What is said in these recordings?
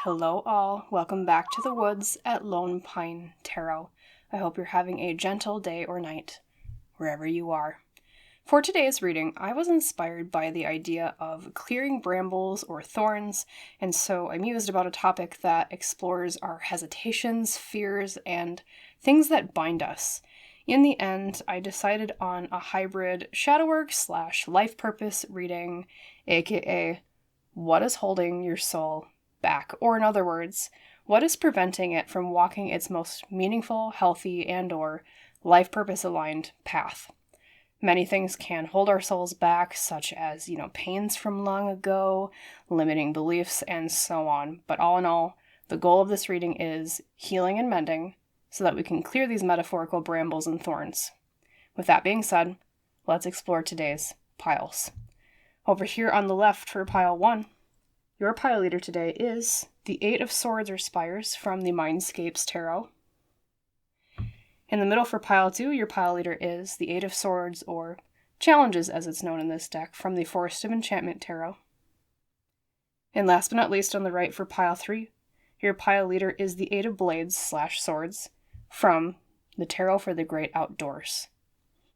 Hello all, welcome back to the woods at Lone Pine Tarot. I hope you're having a gentle day or night, wherever you are. For today's reading, I was inspired by the idea of clearing brambles or thorns, and so I mused about a topic that explores our hesitations, fears, and things that bind us. In the end, I decided on a hybrid shadow work / life purpose reading, aka what is holding your soul back, or in other words, what is preventing it from walking its most meaningful, healthy, and/or life purpose aligned path. Many things can hold our souls back, such as, pains from long ago, limiting beliefs, and so on. But all in all, the goal of this reading is healing and mending so that we can clear these metaphorical brambles and thorns. With that being said, let's explore today's piles. Over here on the left for pile 1, your pile leader today is the 8 of Swords or Spires from the Mindscapes Tarot. In the middle for pile 2, your pile leader is the 8 of Swords or Challenges as it's known in this deck from the Forest of Enchantment Tarot. And last but not least on the right for pile 3, your pile leader is the 8 of Blades / Swords from the Tarot for the Great Outdoors.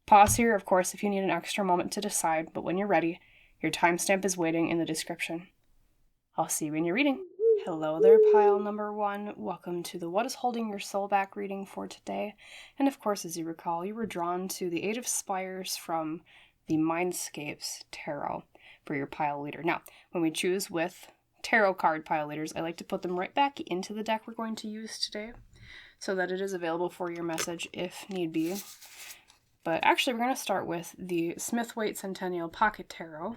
Pause here, of course, if you need an extra moment to decide, but when you're ready, your timestamp is waiting in the description. I'll see you in your reading. Hello there, pile number 1. Welcome to the What is Holding Your Soul Back reading for today. And of course, as you recall, you were drawn to the 8 of Spires from the Mindscapes Tarot for your pile leader. Now, when we choose with tarot card pile leaders, I like to put them right back into the deck we're going to use today so that it is available for your message if need be. But actually, we're going to start with the Smith-Waite Centennial Pocket Tarot,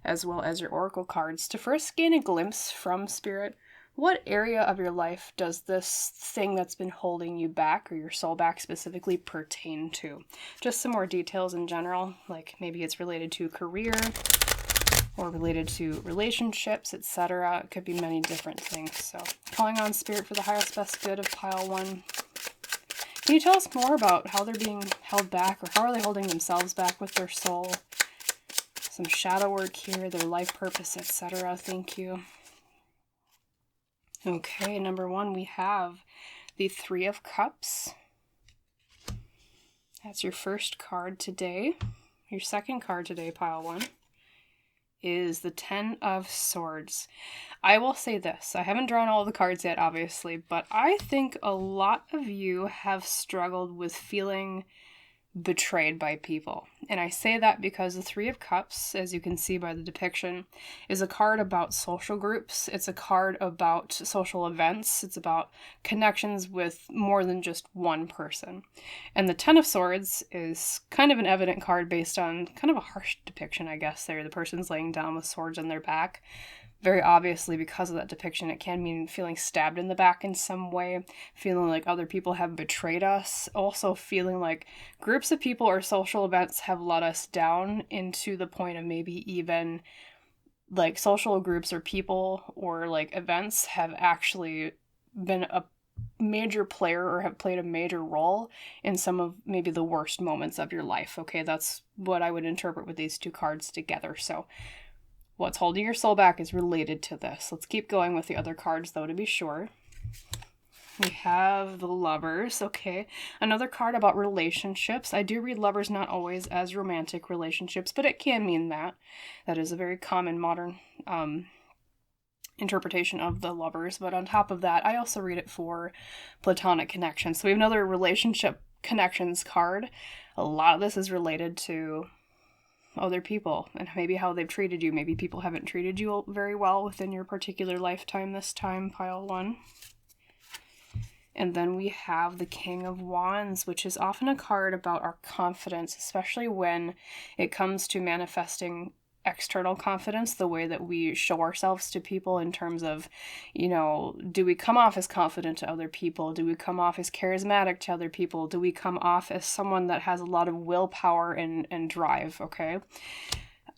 as well as your oracle cards, to first gain a glimpse from Spirit. What area of your life does this thing that's been holding you back, or your soul back specifically, pertain to? Just some more details in general, like maybe it's related to career, or related to relationships, etc. It could be many different things. So, calling on Spirit for the highest best good of pile 1. Can you tell us more about how they're being held back, or how are they holding themselves back with their soul? Some shadow work here, their life purpose, etc. Thank you. Okay, number 1, we have the 3 of Cups. That's your first card today. Your second card today, pile 1, is the 10 of Swords. I will say this, I haven't drawn all the cards yet, obviously, but I think a lot of you have struggled with feeling betrayed by people. And I say that because the 3 of Cups, as you can see by the depiction, is a card about social groups. It's a card about social events. It's about connections with more than just one person. And the 10 of Swords is kind of an evident card based on kind of a harsh depiction, I guess, there. The person's laying down with swords on their back. Very obviously, because of that depiction, it can mean feeling stabbed in the back in some way, feeling like other people have betrayed us, also feeling like groups of people or social events have let us down, into the point of maybe even like social groups or people or like events have actually been a major player or have played a major role in some of maybe the worst moments of your life. Okay, that's what I would interpret with these two cards together. So what's holding your soul back is related to this. Let's keep going with the other cards, though, to be sure. We have the Lovers, okay. Another card about relationships. I do read Lovers not always as romantic relationships, but it can mean that. That is a very common modern interpretation of the Lovers. But on top of that, I also read it for platonic connections. So we have another relationship connections card. A lot of this is related to other people and maybe how they've treated you. Maybe people haven't treated you very well within your particular lifetime this time, pile 1. And then we have the King of Wands, which is often a card about our confidence, especially when it comes to manifesting external confidence, the way that we show ourselves to people in terms of, do we come off as confident to other people? Do we come off as charismatic to other people? Do we come off as someone that has a lot of willpower and drive, okay?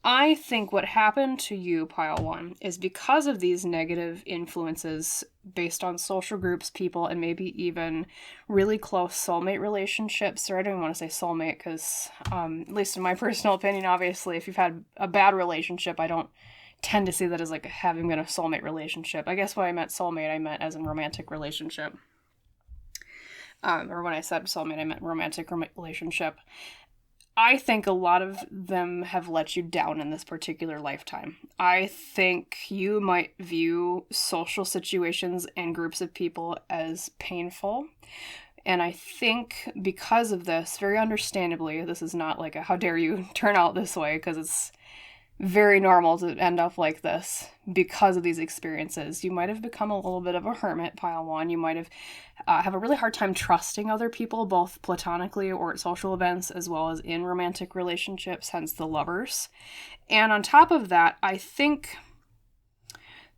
I think what happened to you, pile 1, is because of these negative influences based on social groups, people, and maybe even really close soulmate relationships, or I don't even want to say soulmate because, at least in my personal opinion, obviously, if you've had a bad relationship, I don't tend to see that as like having been a soulmate relationship. I guess when I meant soulmate, I meant as in romantic relationship. Or when I said soulmate, I meant romantic relationship. I think a lot of them have let you down in this particular lifetime. I think you might view social situations and groups of people as painful. And I think because of this, very understandably, this is not like a how dare you turn out this way, because it's very normal to end up like this because of these experiences. You might have become a little bit of a hermit, pile one. You might have a really hard time trusting other people, both platonically or at social events, as well as in romantic relationships, hence the lovers. And on top of that, I think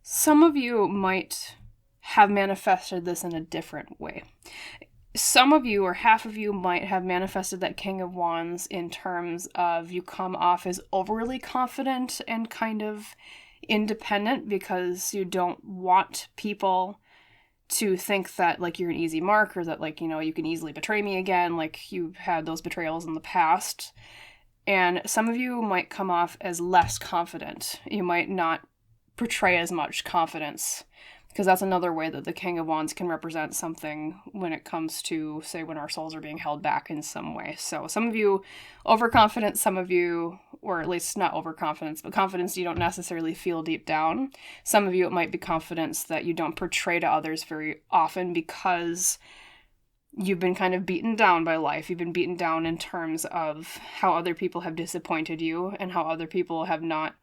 some of you might have manifested this in a different way. Some of you, or half of you, might have manifested that King of Wands in terms of you come off as overly confident and kind of independent because you don't want people to think that, like, you're an easy mark, or that, like, you know, you can easily betray me again, like you've had those betrayals in the past. And some of you might come off as less confident. You might not portray as much confidence, because that's another way that the King of Wands can represent something when it comes to, say, when our souls are being held back in some way. So some of you overconfident, some of you, or at least not overconfidence, but confidence you don't necessarily feel deep down. Some of you, it might be confidence that you don't portray to others very often because you've been kind of beaten down by life. You've been beaten down in terms of how other people have disappointed you and how other people have not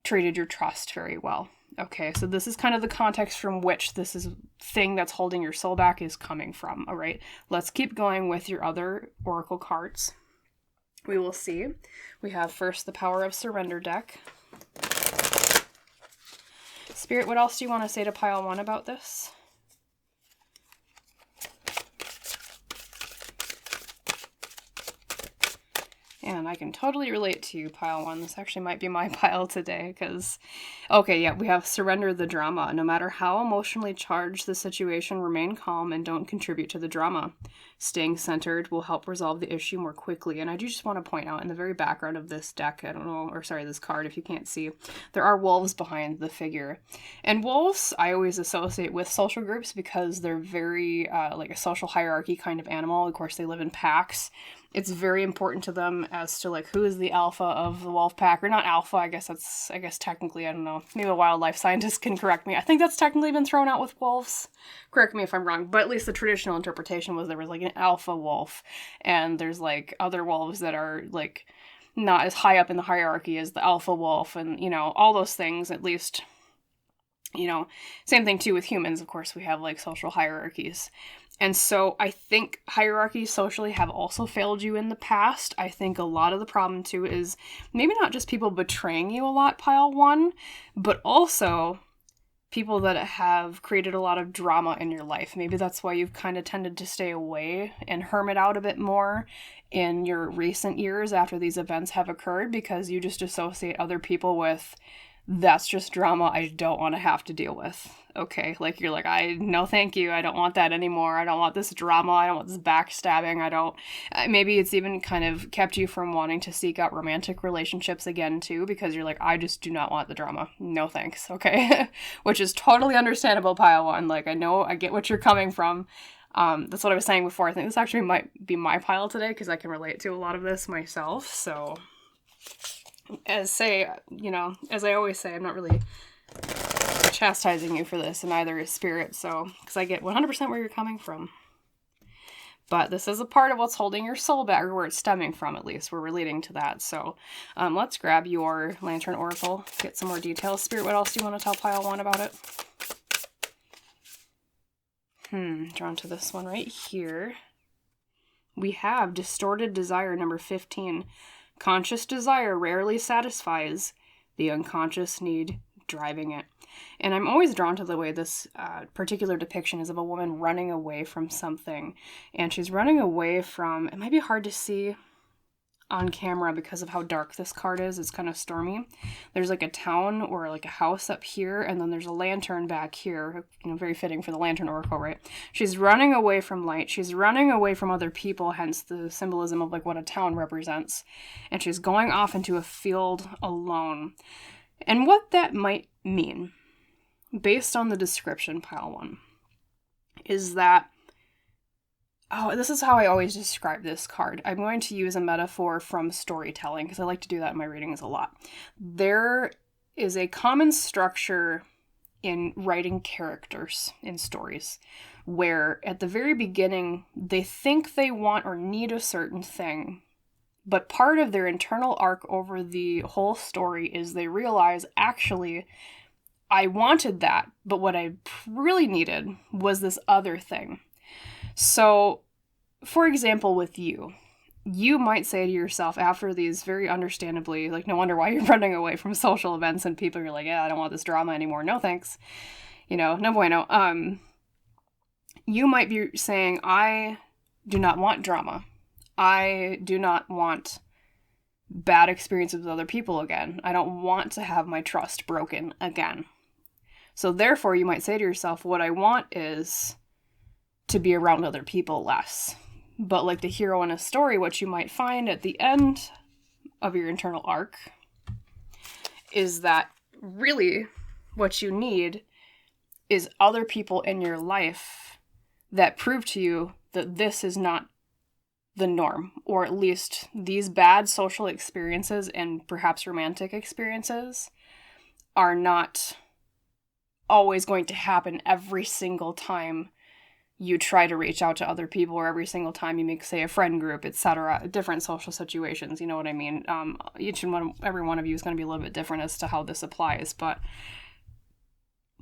treated your trust very well. Okay, so this is kind of the context from which this is thing that's holding your soul back is coming from, all right? Let's keep going with your other oracle cards. We will see. We have first the Power of Surrender deck. Spirit, what else do you want to say to pile one about this? And I can totally relate to you, pile one. This actually might be my pile today, because, okay, yeah, we have surrender the drama. No matter how emotionally charged the situation, remain calm and don't contribute to the drama. Staying centered will help resolve the issue more quickly. And I do just want to point out, in the very background of this deck, I don't know, or sorry, this card, if you can't see, there are wolves behind the figure. And wolves, I always associate with social groups because they're very, like a social hierarchy kind of animal. Of course, they live in packs. It's very important to them as to, like, who is the alpha of the wolf pack, or not alpha, I guess technically, I don't know, maybe a wildlife scientist can correct me. I think that's technically been thrown out with wolves. Correct me if I'm wrong, but at least the traditional interpretation was there was, like, an alpha wolf, and there's, like, other wolves that are, like, not as high up in the hierarchy as the alpha wolf, and, you know, all those things, at least, you know, same thing too with humans, of course, we have, like, social hierarchies. And so I think hierarchies socially have also failed you in the past. I think a lot of the problem too is maybe not just people betraying you a lot, pile one, but also people that have created a lot of drama in your life. Maybe that's why you've kind of tended to stay away and hermit out a bit more in your recent years after these events have occurred, because you just associate other people with, that's just drama I don't want to have to deal with. Okay, like, you're like, no thank you, I don't want that anymore, I don't want this drama, I don't want this backstabbing, I don't, maybe it's even kind of kept you from wanting to seek out romantic relationships again too, because you're like, I just do not want the drama, no thanks, okay? Which is totally understandable, pile one, like, I know, I get what you're coming from. That's what I was saying before. I think this actually might be my pile today, because I can relate to a lot of this myself, so as I always say, I'm not really chastising you for this, and neither is Spirit, so, because I get 100% where you're coming from. But this is a part of what's holding your soul back, or where it's stemming from, at least. We're relating to that. So let's grab your Lantern Oracle, get some more details. Spirit, what else do you want to tell pile one about it? Drawn to this one right here. We have Distorted Desire number 15. Conscious desire rarely satisfies the unconscious need driving it. And I'm always drawn to the way this particular depiction is of a woman running away from something. And she's running away from, it might be hard to see on camera because of how dark this card is. It's kind of stormy. There's like a town or like a house up here, and then there's a lantern back here. You know, very fitting for the Lantern Oracle, right? She's running away from light. She's running away from other people, hence the symbolism of like what a town represents. And she's going off into a field alone. And what that might mean, based on the description, pile 1, is that, this is how I always describe this card. I'm going to use a metaphor from storytelling, because I like to do that in my readings a lot. There is a common structure in writing characters in stories, where at the very beginning, they think they want or need a certain thing, but part of their internal arc over the whole story is they realize, actually, I wanted that, but what I really needed was this other thing. So, for example, with you might say to yourself after these, very understandably, like, no wonder why you're running away from social events and people, you're like, yeah, I don't want this drama anymore. No thanks. No bueno. You might be saying, I do not want drama. I do not want bad experiences with other people again. I don't want to have my trust broken again. So therefore, you might say to yourself, what I want is to be around other people less. But like the hero in a story, what you might find at the end of your internal arc is that really what you need is other people in your life that prove to you that this is not the norm, or at least these bad social experiences and perhaps romantic experiences are not always going to happen every single time you try to reach out to other people, or every single time you make, say, a friend group, etc., different social situations, you know what I mean? Every one of you is going to be a little bit different as to how this applies, but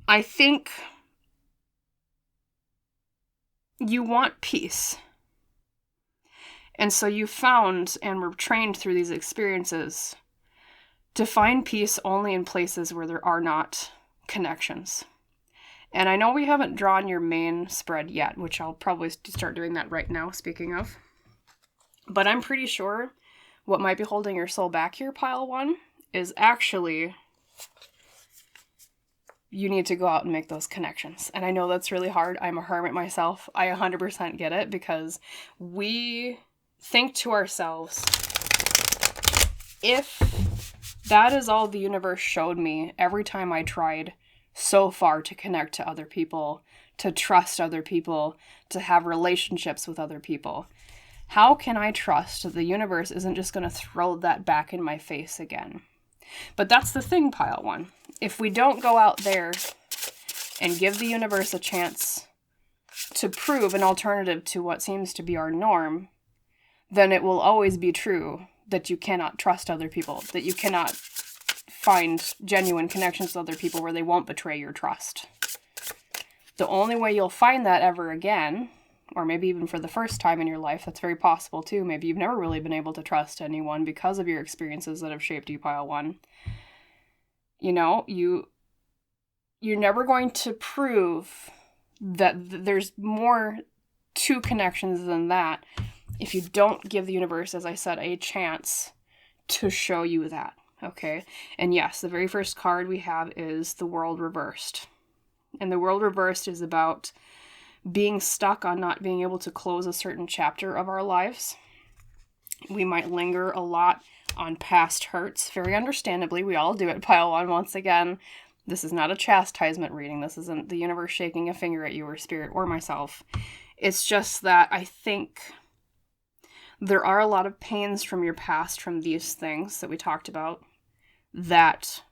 I think you want peace. And so you found and were trained through these experiences to find peace only in places where there are not connections. And I know we haven't drawn your main spread yet, which I'll probably start doing that right now, speaking of. But I'm pretty sure what might be holding your soul back here, pile 1, is actually you need to go out and make those connections. And I know that's really hard. I'm a hermit myself. I 100% get it, because we think to ourselves, if that is all the universe showed me every time I tried so far to connect to other people, to trust other people, to have relationships with other people, how can I trust that the universe isn't just going to throw that back in my face again? But that's the thing, pile 1. If we don't go out there and give the universe a chance to prove an alternative to what seems to be our norm, then it will always be true that you cannot trust other people, that you cannot find genuine connections with other people where they won't betray your trust. The only way you'll find that ever again, or maybe even for the first time in your life, that's very possible too, maybe you've never really been able to trust anyone because of your experiences that have shaped you, pile 1. You're never going to prove that there's more to connections than that if you don't give the universe, as I said, a chance to show you that, okay? And yes, the very first card we have is the World Reversed. And the World Reversed is about being stuck on not being able to close a certain chapter of our lives. We might linger a lot on past hurts, very understandably. We all do it, pile 1. Once again, this is not a chastisement reading. This isn't the universe shaking a finger at you or spirit or myself. It's just that I think there are a lot of pains from your past, from these things that we talked about, that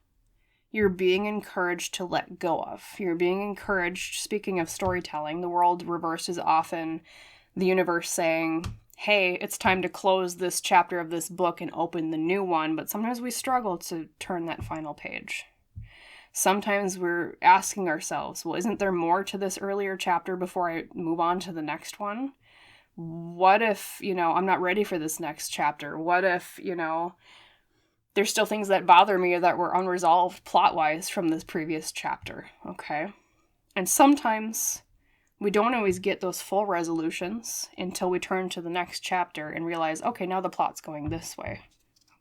you're being encouraged to let go of. You're being encouraged, speaking of storytelling, the World Reversed is often the universe saying, hey, it's time to close this chapter of this book and open the new one, but sometimes we struggle to turn that final page. Sometimes we're asking ourselves, well, isn't there more to this earlier chapter before I move on to the next one? What if, I'm not ready for this next chapter? What if, there's still things that bother me that were unresolved plot-wise from this previous chapter, okay? And sometimes we don't always get those full resolutions until we turn to the next chapter and realize, okay, now the plot's going this way,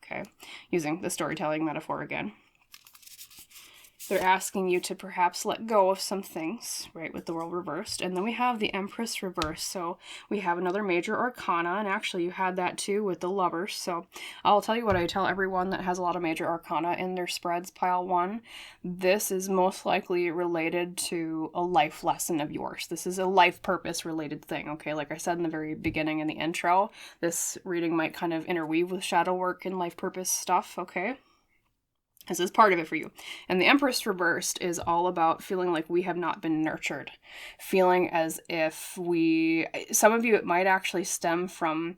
okay? Using the storytelling metaphor again. They're asking you to perhaps let go of some things, right, with the world reversed. And then we have the Empress reversed. So we have another major arcana, and actually you had that too with the Lovers. So I'll tell you what I tell everyone that has a lot of major arcana in their spreads, pile 1. This is most likely related to a life lesson of yours. This is a life purpose related thing, okay? Like I said in the very beginning in the intro, this reading might kind of interweave with shadow work and life purpose stuff, okay? This is part of it for you. And the Empress reversed is all about feeling like we have not been nurtured. Feeling as if some of you, it might actually stem from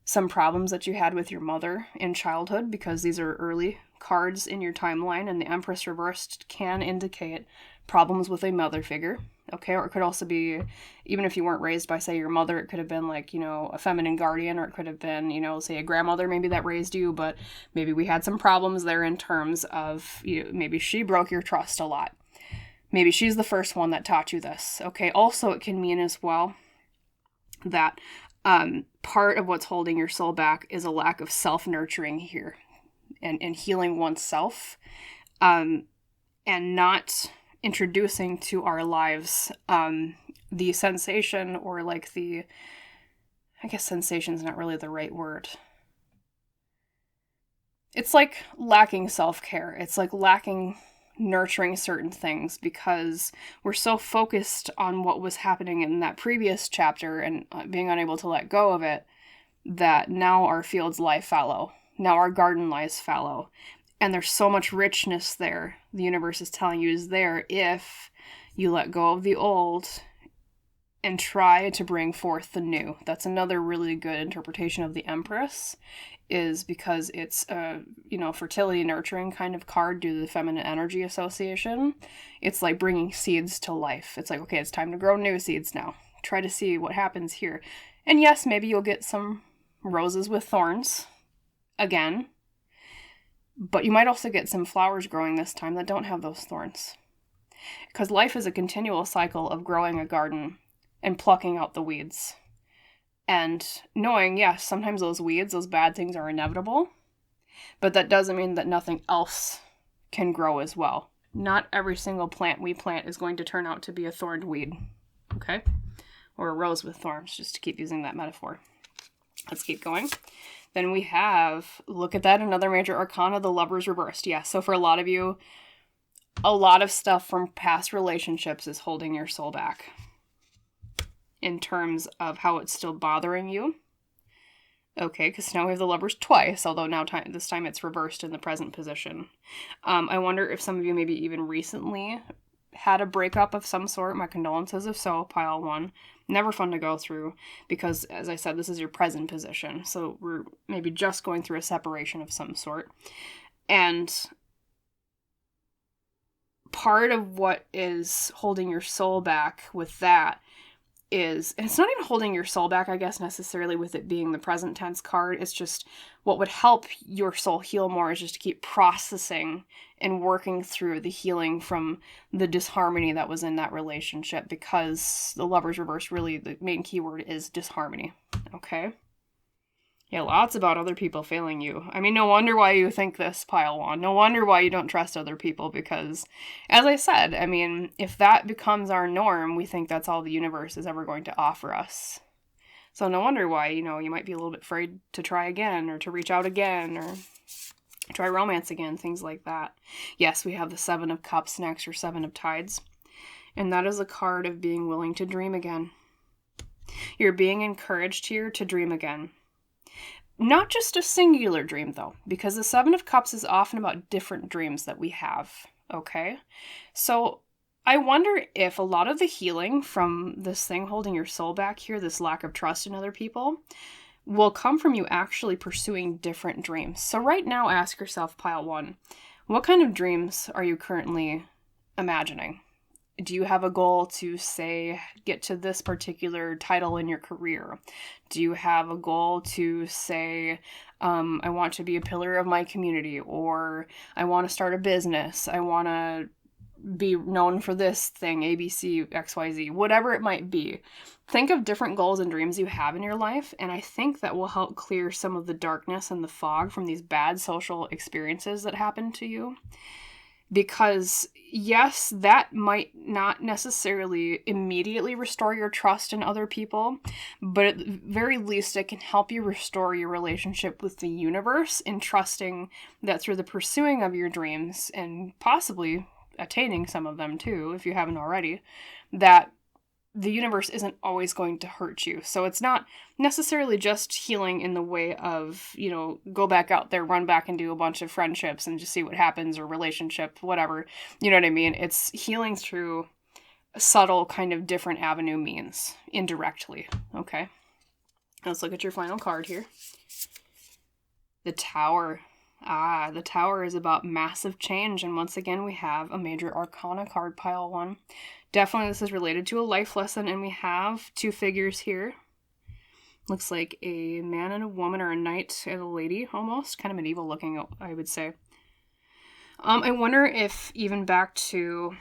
some problems that you had with your mother in childhood, because these are early cards in your timeline, and the Empress reversed can indicate problems with a mother figure. Okay, or it could also be, even if you weren't raised by, say, your mother, it could have been like, a feminine guardian, or it could have been, say a grandmother maybe that raised you, but maybe we had some problems there in terms of, maybe she broke your trust a lot. Maybe she's the first one that taught you this. Okay, also it can mean as well that part of what's holding your soul back is a lack of self-nurturing here and healing oneself, and not introducing to our lives the sensation, or like I guess sensation's not really the right word. It's like lacking self-care. It's like lacking nurturing certain things, because we're so focused on what was happening in that previous chapter and being unable to let go of it, that now our fields lie fallow. Now our garden lies fallow. And there's so much richness there, the universe is telling you is there, if you let go of the old and try to bring forth the new. That's another really good interpretation of the Empress, is because it's a, fertility nurturing kind of card due to the feminine energy association. It's like bringing seeds to life. It's like, okay, it's time to grow new seeds now. Try to see what happens here. And yes, maybe you'll get some roses with thorns again. But you might also get some flowers growing this time that don't have those thorns. Because life is a continual cycle of growing a garden and plucking out the weeds. And knowing, yes, sometimes those weeds, those bad things are inevitable. But that doesn't mean that nothing else can grow as well. Not every single plant we plant is going to turn out to be a thorned weed. Okay? Or a rose with thorns, just to keep using that metaphor. Let's keep going. Then we have, look at that, another major arcana, the Lovers reversed. Yeah, so for a lot of you, a lot of stuff from past relationships is holding your soul back in terms of how it's still bothering you. Okay, because now we have the Lovers twice, although now this time it's reversed in the present position. I wonder if some of you maybe even recently had a breakup of some sort. My condolences if so, pile 1. Never fun to go through, because as I said, this is your present position. So we're maybe just going through a separation of some sort. And part of what is holding your soul back with that is, and it's not even holding your soul back, I guess, necessarily with it being the present tense card. It's just what would help your soul heal more is just to keep processing and working through the healing from the disharmony that was in that relationship, because the Lovers reverse, really the main keyword is disharmony. Okay? Yeah, lots about other people failing you. I mean, no wonder why you think this, pile 1. No wonder why you don't trust other people, because, as I said, I mean, if that becomes our norm, we think that's all the universe is ever going to offer us. So no wonder why, you might be a little bit afraid to try again, or to reach out again, or try romance again, things like that. Yes, we have the 7 of Cups next, or 7 of Tides. And that is a card of being willing to dream again. You're being encouraged here to dream again. Not just a singular dream, though, because the 7 of Cups is often about different dreams that we have, okay? So I wonder if a lot of the healing from this thing holding your soul back here, this lack of trust in other people, will come from you actually pursuing different dreams. So right now, ask yourself, pile 1, what kind of dreams are you currently imagining? Do you have a goal to, say, get to this particular title in your career? Do you have a goal to, say, I want to be a pillar of my community, or I want to start a business, I want to be known for this thing, ABC, XYZ, whatever it might be. Think of different goals and dreams you have in your life, and I think that will help clear some of the darkness and the fog from these bad social experiences that happened to you. Because yes, that might not necessarily immediately restore your trust in other people, but at the very least it can help you restore your relationship with the universe in trusting that through the pursuing of your dreams, and possibly attaining some of them too, if you haven't already, that the universe isn't always going to hurt you. So it's not necessarily just healing in the way of, go back out there, run back and do a bunch of friendships and just see what happens, or relationship, whatever. You know what I mean? It's healing through a subtle kind of different avenue means, indirectly. Okay. Let's look at your final card here. The Tower. The Tower is about massive change, and once again we have a major arcana card, pile 1. Definitely this is related to a life lesson, and we have 2 figures here. Looks like a man and a woman, or a knight and a lady, almost. Kind of medieval looking, I would say. I wonder if even back to...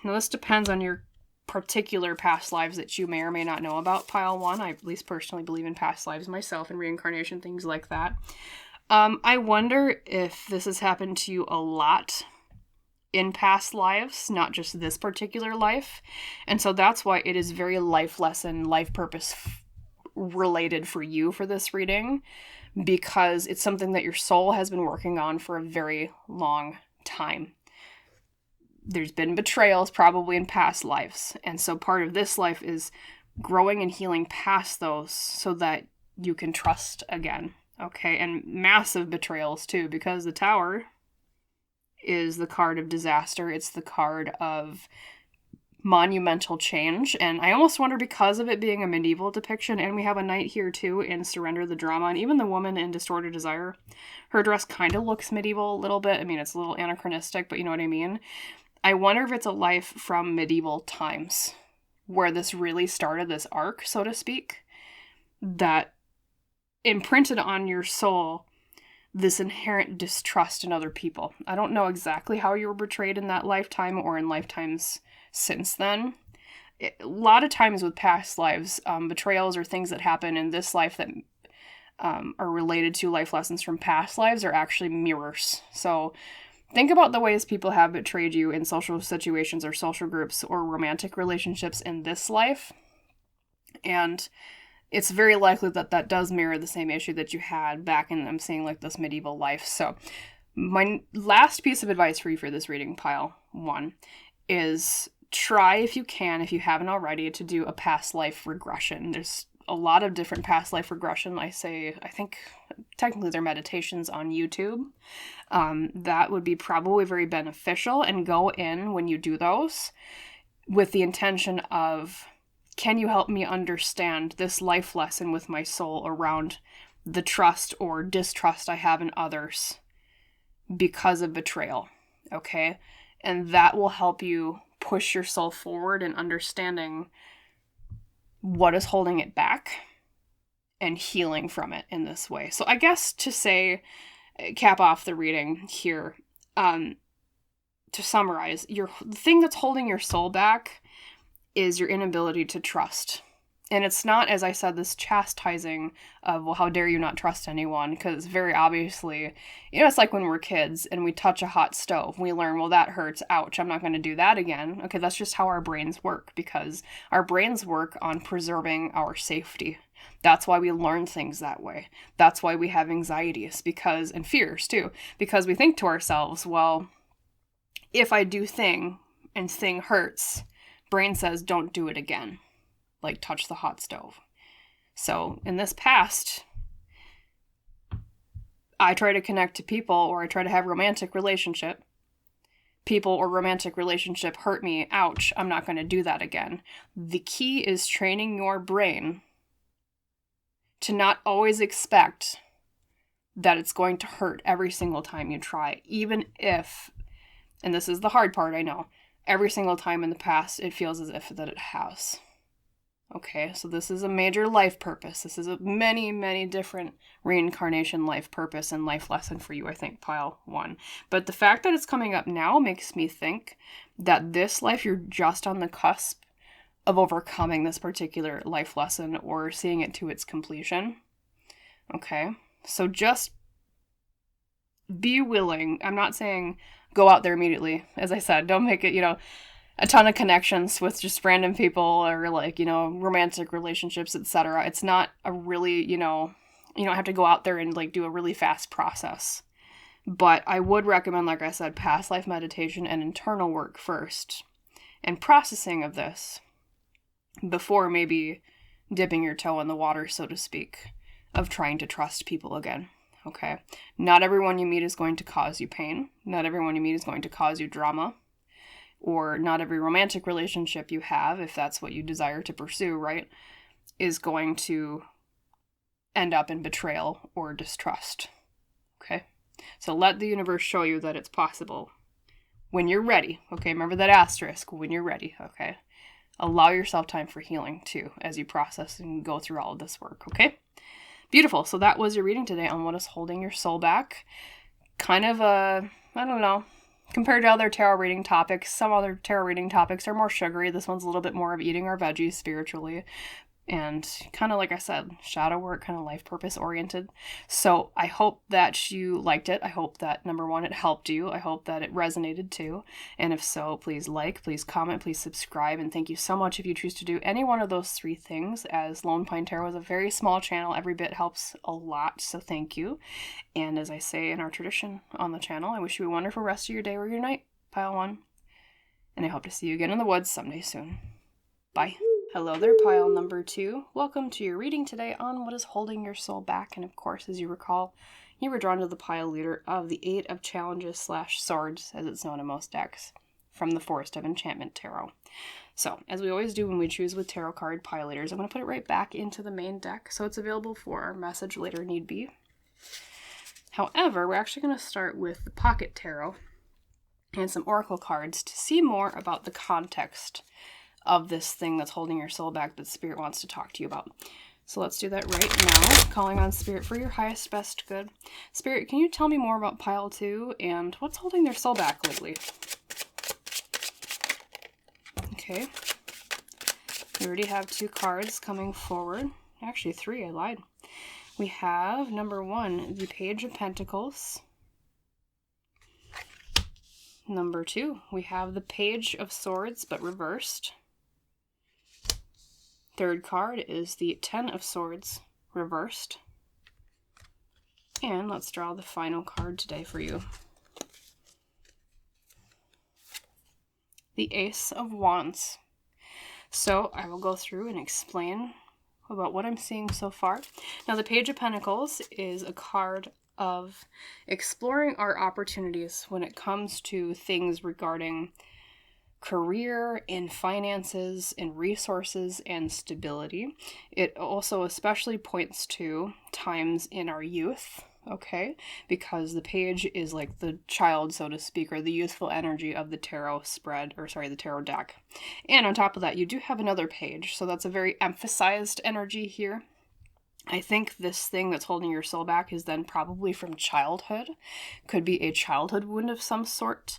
Now this depends on your particular past lives that you may or may not know about, pile 1. I at least personally believe in past lives myself and reincarnation, things like that. I wonder if this has happened to you a lot in past lives, not just this particular life. And so that's why it is very life lesson, life purpose related for you for this reading, because it's something that your soul has been working on for a very long time. There's been betrayals probably in past lives. And so part of this life is growing and healing past those so that you can trust again. Okay, and massive betrayals too, because the Tower is the card of disaster. It's the card of monumental change. And I almost wonder, because of it being a medieval depiction, and we have a knight here too in Surrender the Drama, and even the woman in Distorted Desire, her dress kind of looks medieval a little bit. I mean, it's a little anachronistic, but you know what I mean? I wonder if it's a life from medieval times where this really started, this arc, so to speak, that imprinted on your soul this inherent distrust in other people. I don't know exactly how you were betrayed in that lifetime or in lifetimes since then. A lot of times with past lives, betrayals or things that happen in this life that are related to life lessons from past lives are actually mirrors. So think about the ways people have betrayed you in social situations or social groups or romantic relationships in this life. And it's very likely that that does mirror the same issue that you had back in, I'm saying, like this medieval life. So my last piece of advice for you for this reading, pile 1, is try, if you can, if you haven't already, to do a past life regression. There's a lot of different past life regression. I think technically they're meditations on YouTube. That would be probably very beneficial, and go in when you do those with the intention of, can you help me understand this life lesson with my soul around the trust or distrust I have in others because of betrayal, okay? And that will help you push your soul forward in understanding what is holding it back and healing from it in this way. So I guess to say, cap off the reading here, to summarize, the thing that's holding your soul back is your inability to trust. And it's not, as I said, this chastising of, well, how dare you not trust anyone? Because very obviously, it's like when we're kids and we touch a hot stove. We learn, well, that hurts. Ouch, I'm not going to do that again. Okay, that's just how our brains work, because our brains work on preserving our safety. That's why we learn things that way. That's why we have anxieties, and fears too, because we think to ourselves, well, if I do thing and thing hurts, brain says, don't do it again. Like touch the hot stove. So in this past, I try to connect to people, or I try to have romantic relationship. People or romantic relationship hurt me. Ouch, I'm not going to do that again. The key is training your brain to not always expect that it's going to hurt every single time you try, even if, and this is the hard part, I know, every single time in the past, it feels as if that it has. Okay, so this is a major life purpose. This is a many, many different reincarnation life purpose and life lesson for you, I think, pile 1. But the fact that it's coming up now makes me think that this life, you're just on the cusp of overcoming this particular life lesson or seeing it to its completion. Okay, so just be willing. I'm not saying go out there immediately. As I said, don't make it, a ton of connections with just random people or like, romantic relationships, etc. It's not a really, you don't have to go out there and like do a really fast process. But I would recommend, like I said, past life meditation and internal work first and processing of this before maybe dipping your toe in the water, so to speak, of trying to trust people again. Okay? Not everyone you meet is going to cause you pain. Not everyone you meet is going to cause you drama. Or not every romantic relationship you have, if that's what you desire to pursue, right, is going to end up in betrayal or distrust. Okay? So let the universe show you that it's possible when you're ready. Okay? Remember that asterisk, when you're ready. Okay? Allow yourself time for healing, too, as you process and go through all of this work. Okay? Beautiful. So that was your reading today on what is holding your soul back. Kind of I don't know, compared to other tarot reading topics, some other tarot reading topics are more sugary. This one's a little bit more of eating our veggies spiritually. And kind of, like I said, shadow work, kind of life purpose oriented. So I hope that you liked it. I hope that, number one, it helped you. I hope that it resonated too. And if so, please like, please comment, please subscribe. And thank you so much if you choose to do any one of those three things, as Lone Pine Tarot is a very small channel. Every bit helps a lot. So thank you. And as I say in our tradition on the channel, I wish you a wonderful rest of your day or your night, Pile 1. And I hope to see you again in the woods someday soon. Bye. Hello there, Pile number 2. Welcome to your reading today on what is holding your soul back. And of course, as you recall, you were drawn to the pile leader of the 8 of Challenges / Swords, as it's known in most decks, from the Forest of Enchantment Tarot. So, as we always do when we choose with tarot card pile leaders, I'm going to put it right back into the main deck, so it's available for our message later need be. However, we're actually going to start with the Pocket Tarot and some oracle cards to see more about the context of this thing that's holding your soul back that Spirit wants to talk to you about. So let's do that right now, calling on Spirit for your highest, best good. Spirit, can you tell me more about Pile 2 and what's holding their soul back lately? Okay. We already have 2 cards coming forward. Actually 3, I lied. We have, number 1, the Page of Pentacles. Number 2, we have the Page of Swords, but reversed. Third card is the 10 of Swords, reversed. And let's draw the final card today for you. The Ace of Wands. So I will go through and explain about what I'm seeing so far. Now, the Page of Pentacles is a card of exploring our opportunities when it comes to things regarding career, in finances, in resources, and stability. It also especially points to times in our youth, okay? Because the page is like the child, so to speak, or the youthful energy of the tarot spread, or sorry, the tarot deck. And on top of that, you do have another page, so that's a very emphasized energy here. I think this thing that's holding your soul back is then probably from childhood. Could be a childhood wound of some sort.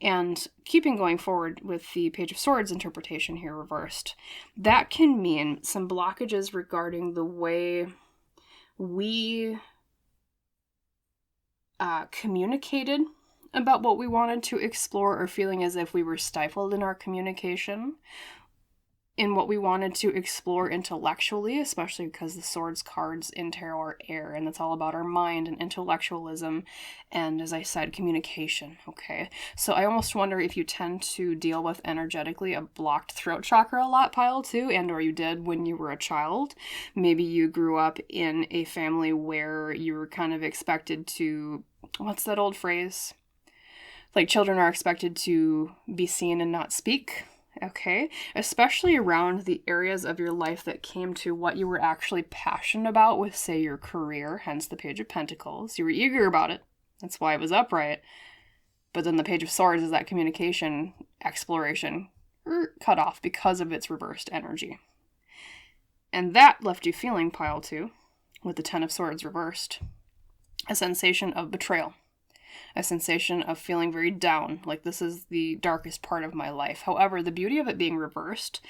And keeping going forward with the Page of Swords interpretation here reversed, that can mean some blockages regarding the way we communicated about what we wanted to explore, or feeling as if we were stifled in our communication in what we wanted to explore intellectually, especially because the Swords cards in tarot are air, and it's all about our mind and intellectualism, and as I said, communication, okay? So I almost wonder if you tend to deal with energetically a blocked throat chakra a lot, Pile 2, and or you did when you were a child. Maybe you grew up in a family where you were kind of expected to, what's that old phrase? Like, children are expected to be seen and not speak. Okay, especially around the areas of your life that came to what you were actually passionate about with, say, your career, hence the Page of Pentacles. You were eager about it. That's why it was upright. But then the Page of Swords is that communication, exploration, cut off because of its reversed energy. And that left you feeling, Pile 2, with the 10 of Swords reversed, a sensation of betrayal. A sensation of feeling very down, like this is the darkest part of my life. However, the beauty of it being reversed,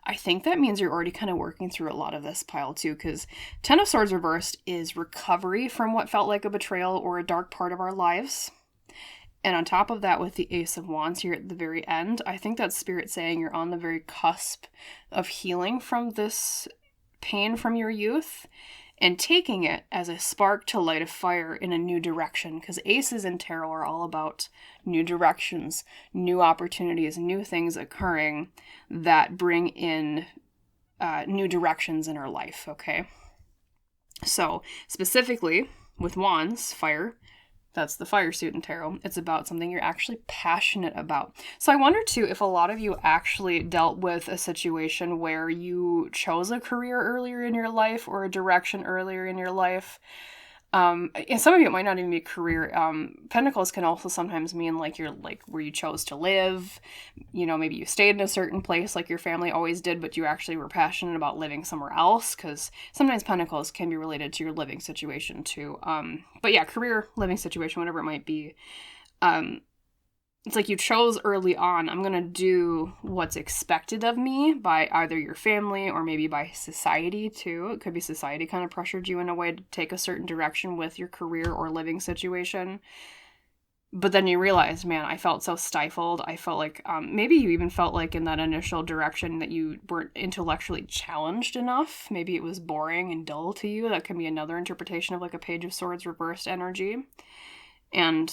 I think that means you're already kind of working through a lot of this, Pile 2, because 10 of Swords reversed is recovery from what felt like a betrayal or a dark part of our lives. And on top of that, with the Ace of Wands here at the very end, I think that's Spirit saying you're on the very cusp of healing from this pain from your youth and taking it as a spark to light a fire in a new direction. Because aces in tarot are all about new directions, new opportunities, new things occurring that bring in new directions in our life, okay? So specifically with Wands, fire, that's the fire suit in tarot. It's about something you're actually passionate about. So I wonder too if a lot of you actually dealt with a situation where you chose a career earlier in your life or a direction earlier in your life. And some of you, it might not even be career. Pentacles can also sometimes mean like you're like where you chose to live. You know, maybe you stayed in a certain place like your family always did, but you actually were passionate about living somewhere else. Because sometimes Pentacles can be related to your living situation too. But yeah, career, living situation, whatever it might be. It's like you chose early on, I'm going to do what's expected of me by either your family or maybe by society too. It could be society kind of pressured you in a way to take a certain direction with your career or living situation. But then you realize, man, I felt so stifled. I felt like maybe you even felt like in that initial direction that you weren't intellectually challenged enough. Maybe it was boring and dull to you. That can be another interpretation of like a Page of Swords reversed energy. And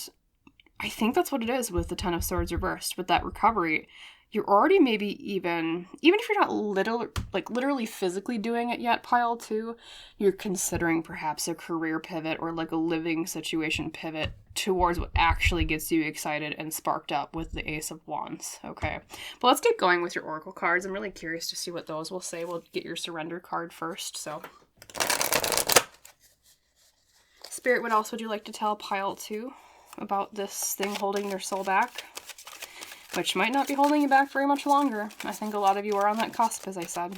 I think that's what it is with the Ten of Swords reversed. With that recovery, you're already maybe even if you're not literally physically doing it yet, pile 2, you're considering perhaps a career pivot or like a living situation pivot towards what actually gets you excited and sparked up with the Ace of Wands, okay? But let's get going with your Oracle cards. I'm really curious to see what those will say. We'll get your Surrender card first, so. Spirit, what else would you like to tell pile 2 about this thing holding their soul back? Which might not be holding you back very much longer. I think a lot of you are on that cusp, as I said.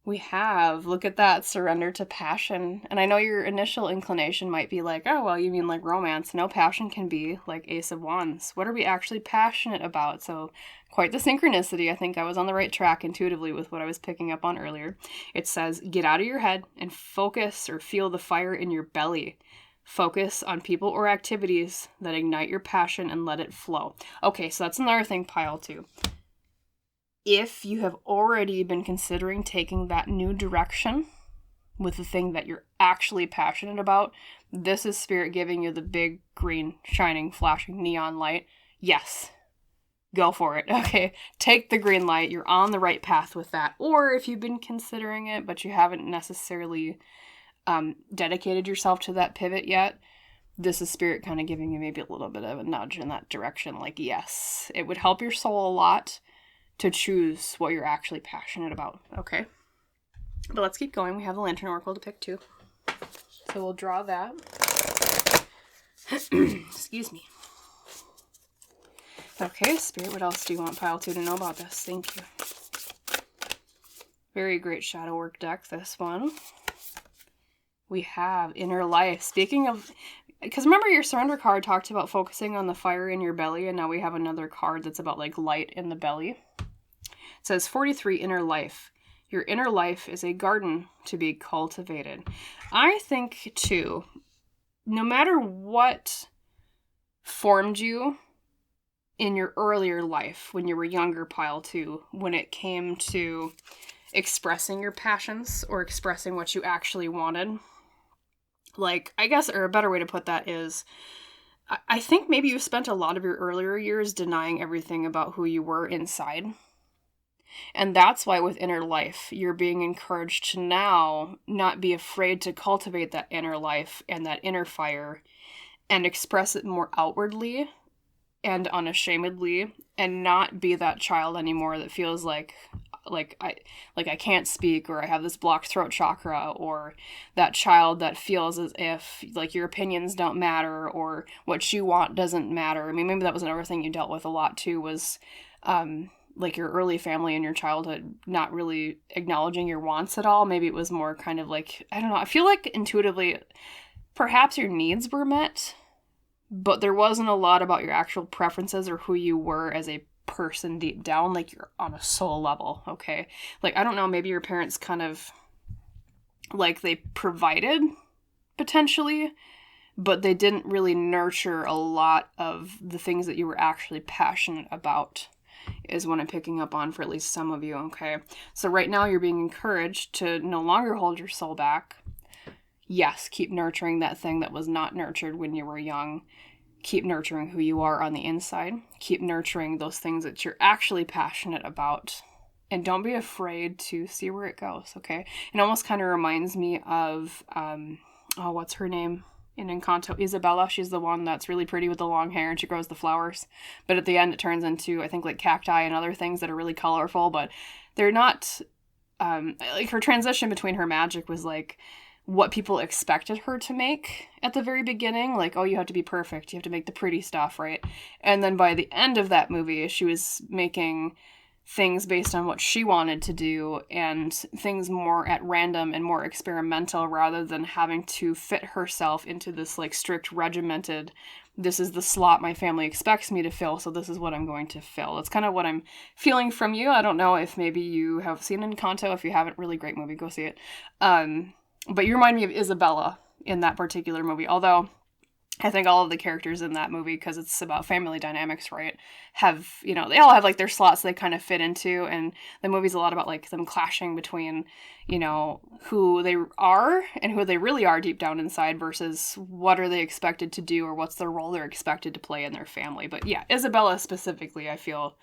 We have, look at that, surrender to passion. And I know your initial inclination might be like, oh, well, you mean like romance. No, passion can be like Ace of Wands. What are we actually passionate about? So quite the synchronicity. I think I was on the right track intuitively with what I was picking up on earlier. It says, get out of your head and focus or feel the fire in your belly. Focus on people or activities that ignite your passion and let it flow. Okay, so that's another thing, pile 2. If you have already been considering taking that new direction with the thing that you're actually passionate about, this is Spirit giving you the big, green, shining, flashing neon light. Yes, go for it. Okay, take the green light. You're on the right path with that. Or if you've been considering it, but you haven't necessarily dedicated yourself to that pivot yet, this is Spirit kind of giving you maybe a little bit of a nudge in that direction. Like, yes, it would help your soul a lot to choose what you're actually passionate about. Okay, but let's keep going. We have the Lantern Oracle to pick too, so we'll draw that. Excuse me. Okay, Spirit, what else do you want pile 2 to know about this? Thank you. Very great shadow work deck, this one. We have Inner Life. Speaking of, because remember your Surrender card talked about focusing on the fire in your belly, and now we have another card that's about like light in the belly. It says 43, Inner Life. Your inner life is a garden to be cultivated. I think too, no matter what formed you in your earlier life, when you were younger, pile 2, when it came to expressing your passions or expressing what you actually wanted, like, I guess, or a better way to put that is, I think maybe you spent a lot of your earlier years denying everything about who you were inside. And that's why with Inner Life, you're being encouraged to now not be afraid to cultivate that inner life and that inner fire and express it more outwardly and unashamedly, and not be that child anymore that feels like I can't speak, or I have this blocked throat chakra, or that child that feels as if like your opinions don't matter or what you want doesn't matter. I mean, maybe that was another thing you dealt with a lot too, was like your early family in your childhood not really acknowledging your wants at all. Maybe it was more kind of like, I don't know, I feel like intuitively perhaps your needs were met, but there wasn't a lot about your actual preferences or who you were as a person deep down, like you're on a soul level, okay? Like, I don't know, maybe your parents kind of, like, they provided, potentially, but they didn't really nurture a lot of the things that you were actually passionate about, is what I'm picking up on for at least some of you, okay? So right now you're being encouraged to no longer hold your soul back. Yes, keep nurturing that thing that was not nurtured when you were young. Keep nurturing who you are on the inside. Keep nurturing those things that you're actually passionate about. And don't be afraid to see where it goes, okay? It almost kind of reminds me of, what's her name in Encanto? Isabella. She's the one that's really pretty with the long hair and she grows the flowers. But at the end, it turns into, I think, like cacti and other things that are really colorful, but they're not, like her transition between her magic was like what people expected her to make at the very beginning. Like, oh, you have to be perfect. You have to make the pretty stuff, right? And then by the end of that movie, she was making things based on what she wanted to do and things more at random and more experimental rather than having to fit herself into this like strict regimented, this is the slot my family expects me to fill, so this is what I'm going to fill. That's kind of what I'm feeling from you. I don't know if maybe you have seen Encanto. If you haven't, really great movie, go see it. But you remind me of Isabella in that particular movie, although I think all of the characters in that movie, because it's about family dynamics, right, have, they all have, like, their slots they kind of fit into, and the movie's a lot about, like, them clashing between, who they are and who they really are deep down inside versus what are they expected to do or what's the role they're expected to play in their family. But, yeah, Isabella specifically, I feel,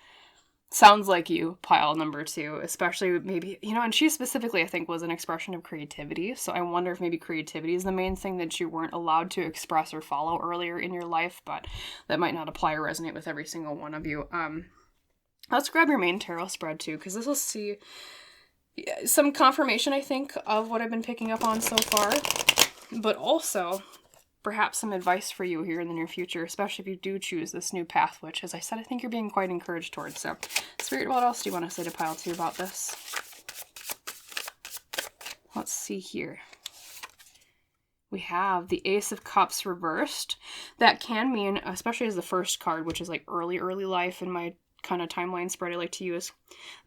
sounds like you, pile number 2, especially maybe, and she specifically, I think, was an expression of creativity. So I wonder if maybe creativity is the main thing that you weren't allowed to express or follow earlier in your life, but that might not apply or resonate with every single one of you. Let's grab your main tarot spread too, because this will see some confirmation, I think, of what I've been picking up on so far, but also perhaps some advice for you here in the near future, especially if you do choose this new path, which, as I said, I think you're being quite encouraged towards. So, Spirit, what else do you want to say to pile 2 about this? Let's see here. We have the Ace of Cups reversed. That can mean, especially as the first card, which is like early life in my kind of timeline spread I like to use,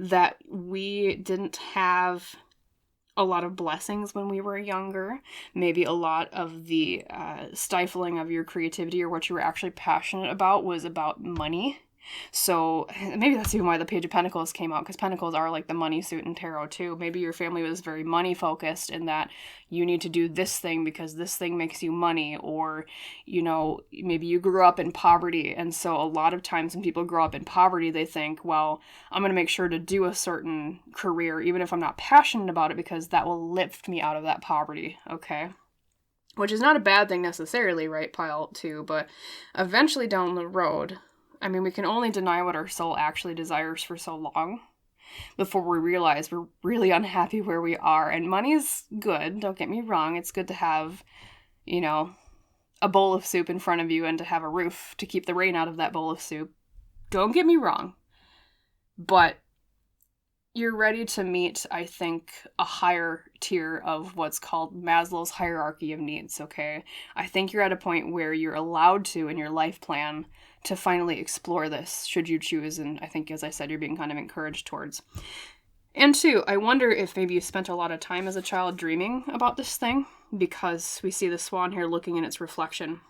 that we didn't have a lot of blessings when we were younger. Maybe a lot of the stifling of your creativity or what you were actually passionate about was about money. So maybe that's even why the Page of Pentacles came out, because Pentacles are like the money suit in tarot too. Maybe your family was very money focused in that you need to do this thing because this thing makes you money, or, maybe you grew up in poverty. And so a lot of times when people grow up in poverty, they think, well, I'm going to make sure to do a certain career, even if I'm not passionate about it, because that will lift me out of that poverty. Okay. Which is not a bad thing necessarily, right, pile 2, but eventually down the road, we can only deny what our soul actually desires for so long before we realize we're really unhappy where we are. And money's good, don't get me wrong. It's good to have, a bowl of soup in front of you and to have a roof to keep the rain out of that bowl of soup. Don't get me wrong. But you're ready to meet, I think, a higher tier of what's called Maslow's hierarchy of needs, okay? I think you're at a point where you're allowed to, in your life plan, to finally explore this, should you choose, and I think, as I said, you're being kind of encouraged towards. And 2, I wonder if maybe you spent a lot of time as a child dreaming about this thing, because we see the swan here looking in its reflection.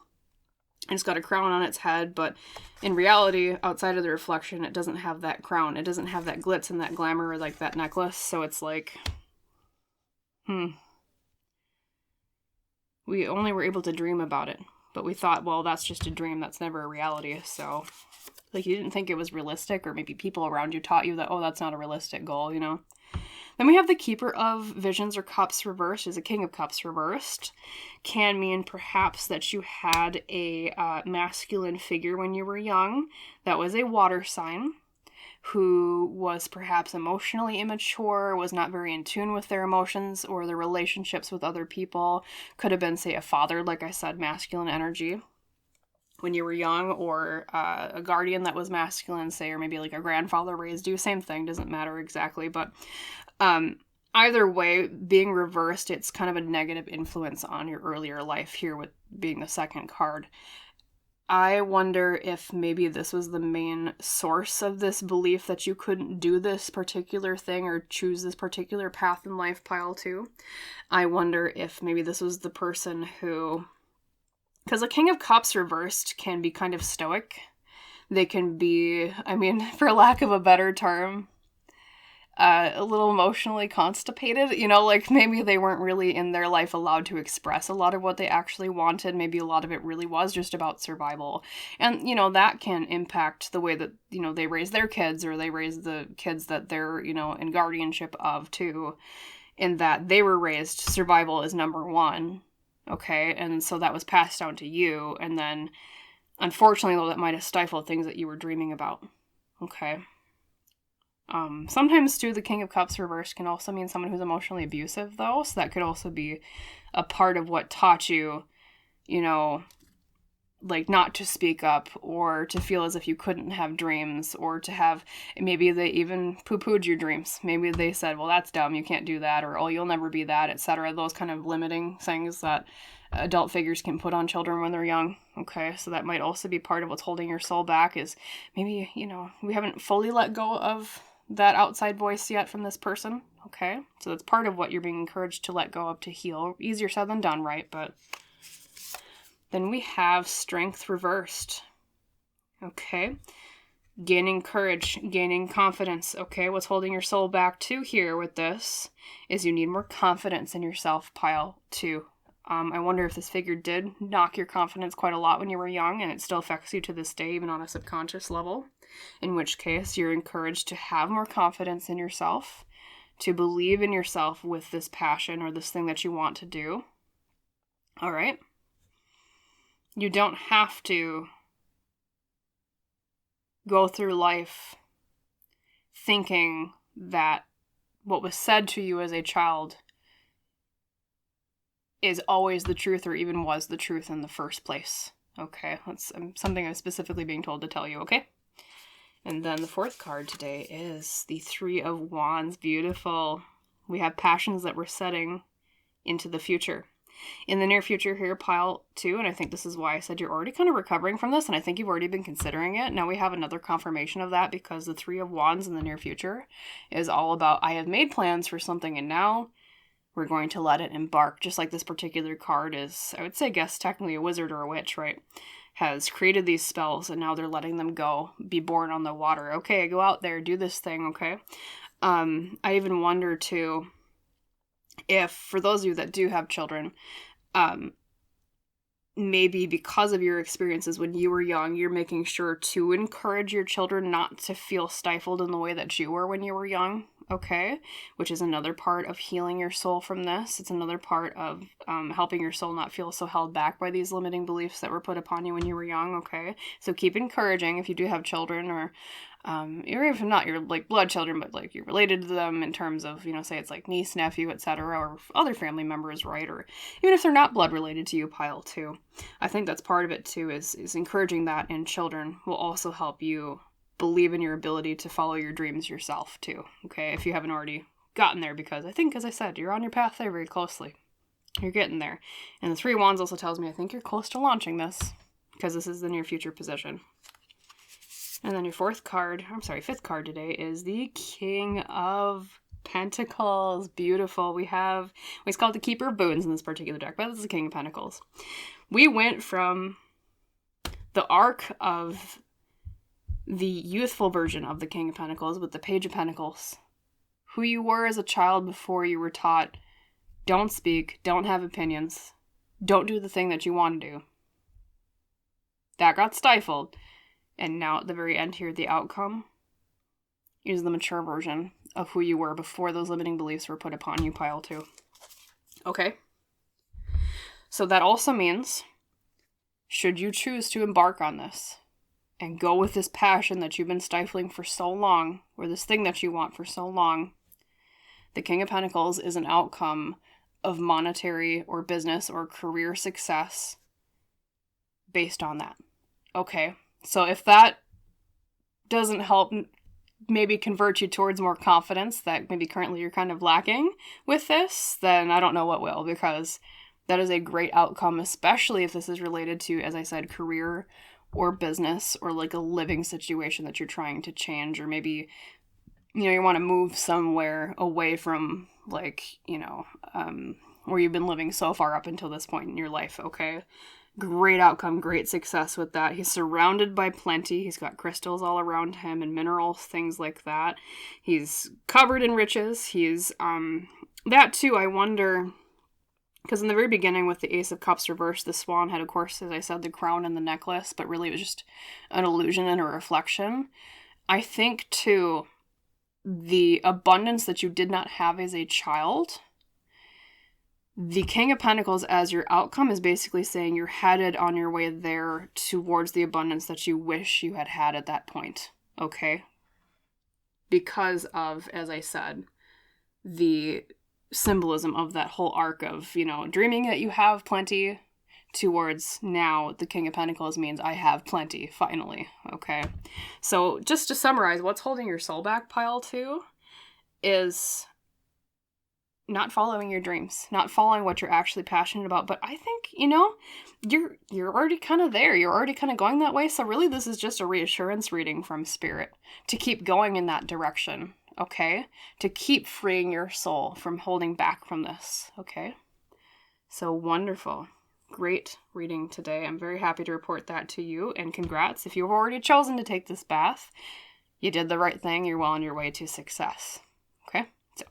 And it's got a crown on its head, but in reality, outside of the reflection, it doesn't have that crown. It doesn't have that glitz and that glamour like that necklace, so it's like, we only were able to dream about it. But we thought, well, that's just a dream. That's never a reality. So, like, you didn't think it was realistic, or maybe people around you taught you that, oh, that's not a realistic goal, Then we have the Keeper of Visions or Cups reversed, is a King of Cups reversed. Can mean perhaps that you had a masculine figure when you were young that was a water sign, who was perhaps emotionally immature, was not very in tune with their emotions or their relationships with other people. Could have been, say, a father, like I said, masculine energy when you were young, or a guardian that was masculine, say, or maybe like a grandfather raised you. Same thing, doesn't matter exactly. But either way, being reversed, it's kind of a negative influence on your earlier life here with being the second card. I wonder if maybe this was the main source of this belief that you couldn't do this particular thing or choose this particular path in life, pile 2. I wonder if maybe this was the person who Because a King of Cups reversed can be kind of stoic. They can be, I mean, for lack of a better term, a little emotionally constipated. You know, like maybe they weren't really in their life allowed to express a lot of what they actually wanted. Maybe a lot of it really was just about survival. And, you know, that can impact the way that, you know, they raise their kids, or they raise the kids that they're, you know, in guardianship of too, in that they were raised survival is number one. Okay. And so that was passed down to you. And then unfortunately, though, that might have stifled things that you were dreaming about. Okay. Sometimes, too, the King of Cups reversed can also mean someone who's emotionally abusive, though. So that could also be a part of what taught you, you know, like not to speak up, or to feel as if you couldn't have dreams, or to have, maybe they even poo-pooed your dreams. Maybe they said, well, that's dumb, you can't do that, or, oh, you'll never be that, etc. Those kind of limiting things that adult figures can put on children when they're young. Okay, so that might also be part of what's holding your soul back, is maybe, you know, we haven't fully let go of that outside voice yet from this person. Okay, so that's part of what you're being encouraged to let go of, to heal. Easier said than done, right? But then we have Strength reversed. Okay, gaining courage, gaining confidence. Okay, what's holding your soul back too here with this is you need more confidence in yourself, pile 2. I wonder if this figure did knock your confidence quite a lot when you were young, and it still affects you to this day, even on a subconscious level. In which case, you're encouraged to have more confidence in yourself, to believe in yourself with this passion or this thing that you want to do. All right? You don't have to go through life thinking that what was said to you as a child is always the truth, or even was the truth in the first place. Okay, that's something I'm specifically being told to tell you, okay? And then the 4th card today is the 3 of Wands. Beautiful. We have passions that we're setting into the future. In the near future here, pile 2, and I think this is why I said you're already kind of recovering from this, and I think you've already been considering it. Now we have another confirmation of that, because the 3 of Wands in the near future is all about, I have made plans for something, and now we're going to let it embark. Just like this particular card is, I would say, guess technically a wizard or a witch, right? Has created these spells, and now they're letting them go, be born on the water. Okay, go out there, do this thing, okay? I even wonder, too, if, for those of you that do have children, maybe because of your experiences when you were young, you're making sure to encourage your children not to feel stifled in the way that you were when you were young, okay? Which is another part of healing your soul from this. It's another part of helping your soul not feel so held back by these limiting beliefs that were put upon you when you were young, okay? So keep encouraging if you do have children, or if not your like blood children, but like you're related to them in terms of, you know, say it's like niece, nephew, etc., or other family members, right? Or even if they're not blood related to you, pile 2. I think that's part of it too, is encouraging that in children will also help you believe in your ability to follow your dreams yourself too, okay? If you haven't already gotten there, because I think, as I said, you're on your path there very closely. You're getting there. And the 3 of Wands also tells me I think you're close to launching this, because this is the near future position. And then your 5th card today is the King of Pentacles. Beautiful. We call it the Keeper of Boons in this particular deck, but this is the King of Pentacles. We went from the arc of the youthful version of the King of Pentacles with the Page of Pentacles. Who you were as a child before you were taught, don't speak, don't have opinions, don't do the thing that you want to do. That got stifled. And now at the very end here, the outcome is the mature version of who you were before those limiting beliefs were put upon you, pile 2. Okay? So that also means, should you choose to embark on this and go with this passion that you've been stifling for so long, or this thing that you want for so long, the King of Pentacles is an outcome of monetary or business or career success based on that. Okay? So if that doesn't help maybe convert you towards more confidence that maybe currently you're kind of lacking with this, then I don't know what will, because that is a great outcome, especially if this is related to, as I said, career or business, or like a living situation that you're trying to change, or maybe, you know, you want to move somewhere away from, like, you know, where you've been living so far up until this point in your life, okay? Great outcome, great success with that. He's surrounded by plenty. He's got crystals all around him and minerals, things like that. He's covered in riches. He's, that too, I wonder, because in the very beginning with the Ace of Cups reversed, the swan had, of course, as I said, the crown and the necklace, but really it was just an illusion and a reflection. I think, too, the abundance that you did not have as a child, the King of Pentacles as your outcome is basically saying you're headed on your way there towards the abundance that you wish you had had at that point, okay? Because of, as I said, the symbolism of that whole arc of, you know, dreaming that you have plenty towards now the King of Pentacles means I have plenty, finally, okay? So just to summarize, what's holding your soul back, pile 2, is not following your dreams, not following what you're actually passionate about. But I think, you know, you're already kind of there. You're already kind of going that way. So really this is just a reassurance reading from Spirit to keep going in that direction, okay? To keep freeing your soul from holding back from this, okay? So wonderful. Great reading today. I'm very happy to report that to you, and congrats. If you've already chosen to take this bath, you did the right thing. You're well on your way to success, okay? So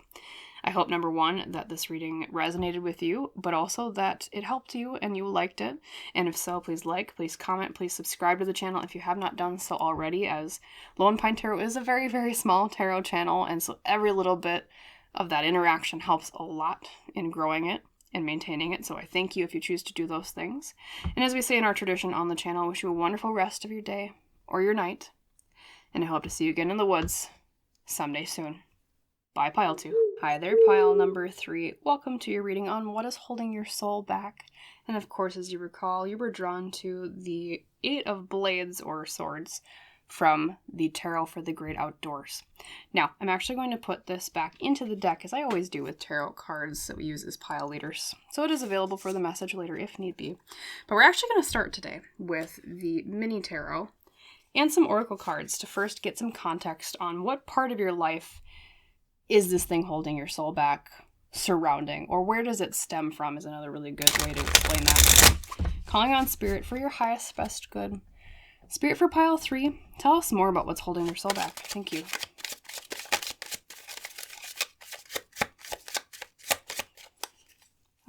I hope, number 1, that this reading resonated with you, but also that it helped you and you liked it. And if so, please like, please comment, please subscribe to the channel if you have not done so already, as Lone Pine Tarot is a very, very small tarot channel, and so every little bit of that interaction helps a lot in growing it and maintaining it. So I thank you if you choose to do those things. And as we say in our tradition on the channel, I wish you a wonderful rest of your day or your night, and I hope to see you again in the woods someday soon. Bye, pile 2. Hi there, pile number 3. Welcome to your reading on what is holding your soul back. And of course, as you recall, you were drawn to the 8 of Blades or Swords from the Tarot for the Great Outdoors. Now, I'm actually going to put this back into the deck, as I always do with tarot cards that we use as pile leaders. So it is available for the message later if need be. But we're actually going to start today with the mini tarot and some oracle cards to first get some context on what part of your life is this thing holding your soul back surrounding, or where does it stem from is another really good way to explain that. So, calling on Spirit for your highest, best good. Spirit for pile 3, tell us more about what's holding your soul back. Thank you.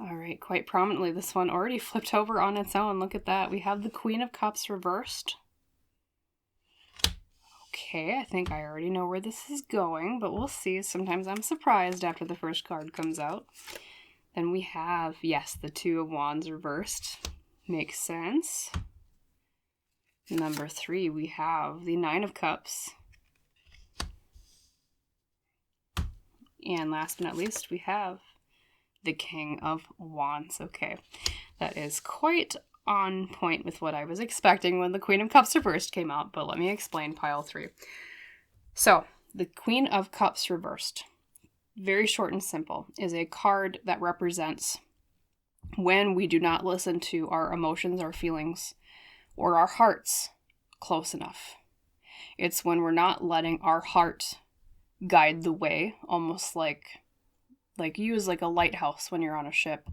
All right, quite prominently, this one already flipped over on its own. Look at that. We have the Queen of Cups reversed. Okay, I think I already know where this is going, but we'll see. Sometimes I'm surprised after the first card comes out. Then we have, yes, the 2 of Wands reversed. Makes sense. Number 3, we have the 9 of Cups. And last but not least, we have the King of Wands. Okay, that is quite on point with what I was expecting when the Queen of Cups reversed came out, but let me explain pile 3. So, the Queen of Cups reversed, very short and simple, is a card that represents when we do not listen to our emotions, our feelings, or our hearts close enough. It's when we're not letting our heart guide the way, almost like use like a lighthouse when you're on a ship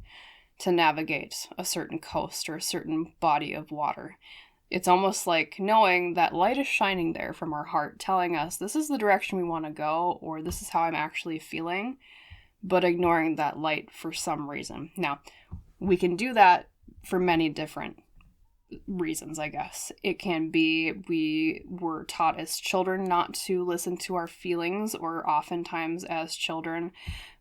to navigate a certain coast or a certain body of water. It's almost like knowing that light is shining there from our heart, telling us this is the direction we want to go, or this is how I'm actually feeling, but ignoring that light for some reason. Now, we can do that for many different reasons, I guess. It can be we were taught as children not to listen to our feelings, or oftentimes as children,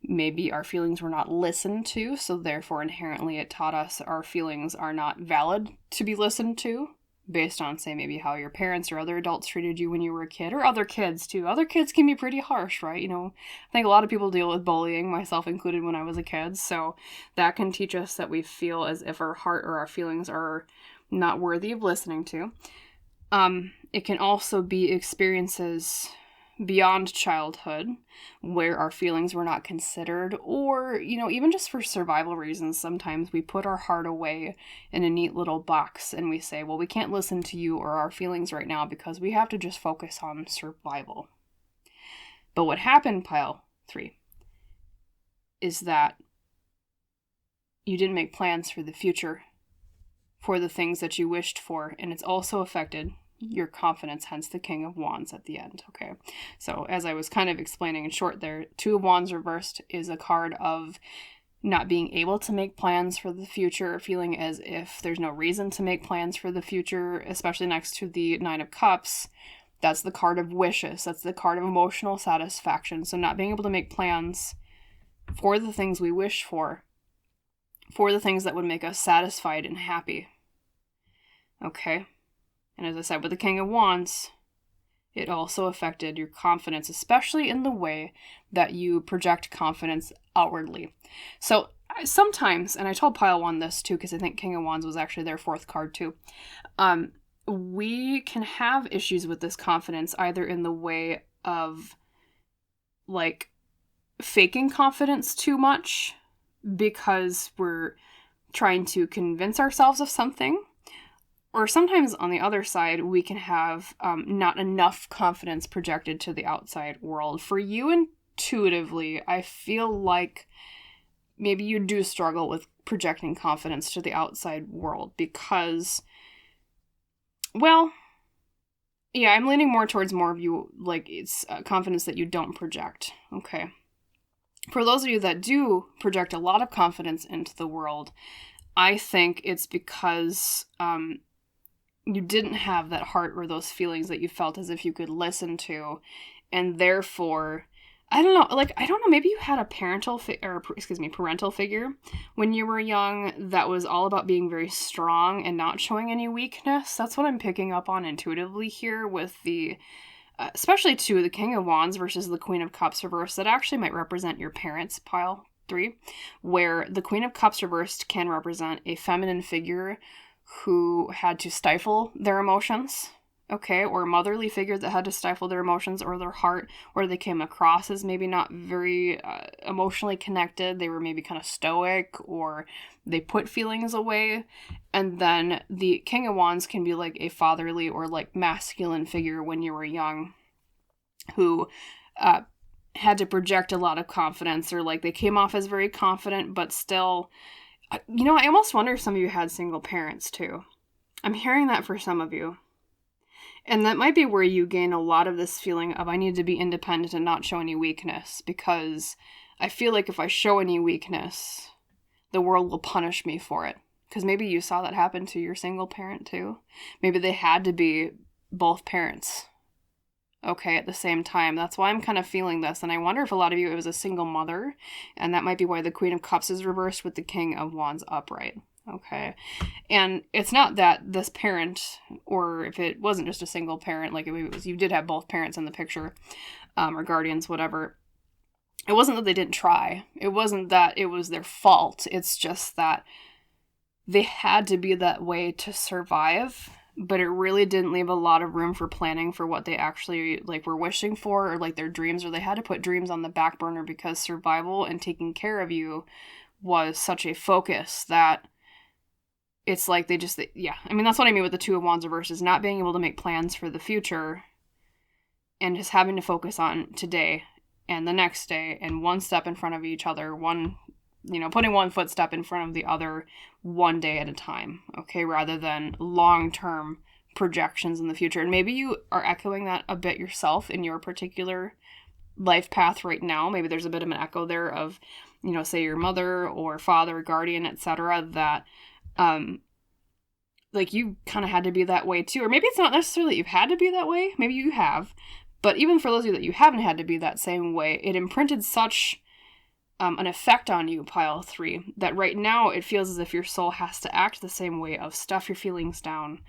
maybe our feelings were not listened to, so therefore inherently it taught us our feelings are not valid to be listened to, based on, say, maybe how your parents or other adults treated you when you were a kid, or other kids too. Other kids can be pretty harsh, right? You know, I think a lot of people deal with bullying, myself included, when I was a kid, so that can teach us that we feel as if our heart or our feelings are not worthy of listening to. It can also be experiences beyond childhood where our feelings were not considered, or, you know, even just for survival reasons, sometimes we put our heart away in a neat little box and we say, well, we can't listen to you or our feelings right now because we have to just focus on survival. But what happened, pile 3, is that you didn't make plans for the future for the things that you wished for, and it's also affected your confidence, hence the King of Wands at the end. Okay, so as I was kind of explaining in short there, Two of Wands reversed is a card of not being able to make plans for the future, feeling as if there's no reason to make plans for the future, especially next to the Nine of Cups. That's the card of wishes. That's the card of emotional satisfaction. So not being able to make plans for the things we wish for the things that would make us satisfied and happy. Okay? And as I said, with the King of Wands, it also affected your confidence, especially in the way that you project confidence outwardly. So sometimes, and I told Pile 1 this too, because I think King of Wands was actually their 4th card too, we can have issues with this confidence either in the way of like faking confidence too much because we're trying to convince ourselves of something. Or sometimes on the other side, we can have not enough confidence projected to the outside world. For you intuitively, I feel like maybe you do struggle with projecting confidence to the outside world because, well, yeah, I'm leaning more towards more of you, like it's confidence that you don't project. Okay. For those of you that do project a lot of confidence into the world, I think it's because you didn't have that heart or those feelings that you felt as if you could listen to, and therefore, I don't know, maybe you had a parental figure when you were young that was all about being very strong and not showing any weakness. That's what I'm picking up on intuitively here with the, especially to the King of Wands versus the Queen of Cups reversed. That actually might represent your parents, Pile 3, where the Queen of Cups reversed can represent a feminine figure who had to stifle their emotions, okay, or a motherly figure that had to stifle their emotions or their heart, or they came across as maybe not very emotionally connected. They were maybe kind of stoic, or they put feelings away. And then the King of Wands can be like a fatherly or like masculine figure when you were young who had to project a lot of confidence, or like they came off as very confident, but still, you know, I almost wonder if some of you had single parents too. I'm hearing that for some of you. And that might be where you gain a lot of this feeling of I need to be independent and not show any weakness, because I feel like if I show any weakness, the world will punish me for it. Because maybe you saw that happen to your single parent too. Maybe they had to be both parents, okay, at the same time. That's why I'm kind of feeling this. And I wonder if a lot of you, it was a single mother, and that might be why the Queen of Cups is reversed with the King of Wands upright. Okay. And it's not that this parent, or if it wasn't just a single parent, like it was, you did have both parents in the picture, or guardians, whatever. It wasn't that they didn't try. It wasn't that it was their fault. It's just that they had to be that way to survive, but it really didn't leave a lot of room for planning for what they actually like were wishing for, or like their dreams, or they had to put dreams on the back burner because survival and taking care of you was such a focus that it's like they just, yeah. I mean, that's what I mean with the Two of Wands reverse, is not being able to make plans for the future and just having to focus on today and the next day and one step in front of each other, putting one footstep in front of the other one day at a time, okay, rather than long-term projections in the future. And maybe you are echoing that a bit yourself in your particular life path right now. Maybe there's a bit of an echo there of, say your mother or father, guardian, etc., that like you kind of had to be that way too. Or maybe it's not necessarily that you've had to be that way. Maybe you have. But even for those of you that you haven't had to be that same way, it imprinted such an effect on you, Pile 3, that right now it feels as if your soul has to act the same way, of stuff your feelings down,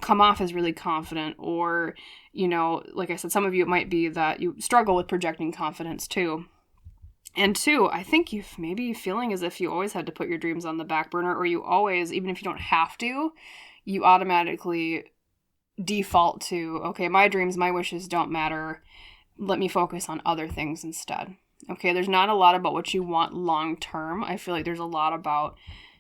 come off as really confident, or, like I said, some of you, it might be that you struggle with projecting confidence too. And two, I think you maybe feeling as if you always had to put your dreams on the back burner, or you always, even if you don't have to, you automatically default to, okay, my dreams, my wishes don't matter. Let me focus on other things instead. Okay, there's not a lot about what you want long term. I feel like there's a lot about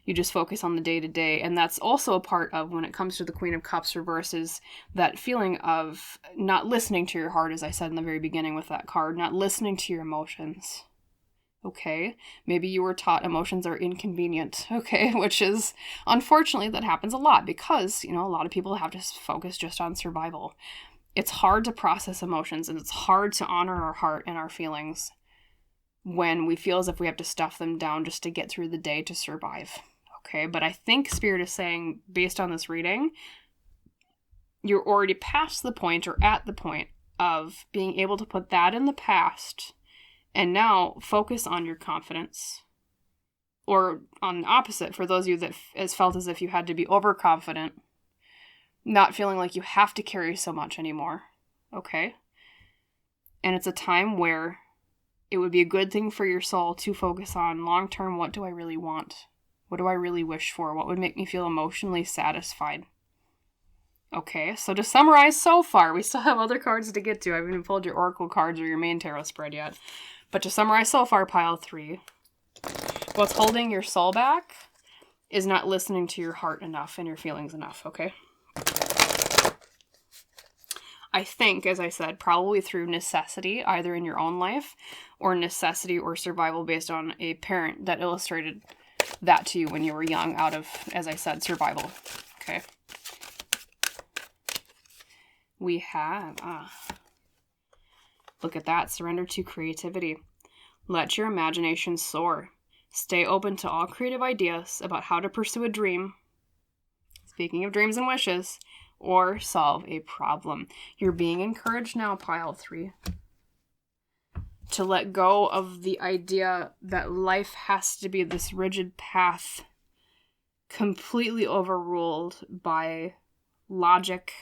you just focus on the day to day. And that's also a part of when it comes to the Queen of Cups reverse, is that feeling of not listening to your heart, as I said in the very beginning with that card, not listening to your emotions. Okay, maybe you were taught emotions are inconvenient, okay, which is, unfortunately, that happens a lot because, a lot of people have to focus just on survival. It's hard to process emotions, and it's hard to honor our heart and our feelings when we feel as if we have to stuff them down just to get through the day to survive, okay? But I think Spirit is saying, based on this reading, you're already past the point or at the point of being able to put that in the past and now focus on your confidence. Or on the opposite, for those of you that has felt as if you had to be overconfident, not feeling like you have to carry so much anymore, okay? And it's a time where it would be a good thing for your soul to focus on long-term, what do I really want? What do I really wish for? What would make me feel emotionally satisfied? Okay, so to summarize so far, we still have other cards to get to. I haven't even pulled your Oracle cards or your main tarot spread yet. But to summarize so far, pile 3, what's holding your soul back is not listening to your heart enough and your feelings enough, okay? I think, as I said, probably through necessity, either in your own life, or necessity or survival based on a parent that illustrated that to you when you were young out of, as I said, survival, okay? We have, look at that, surrender to creativity. Let your imagination soar. Stay open to all creative ideas about how to pursue a dream, speaking of dreams and wishes, or solve a problem. You're being encouraged now, pile 3, to let go of the idea that life has to be this rigid path, completely overruled by logic,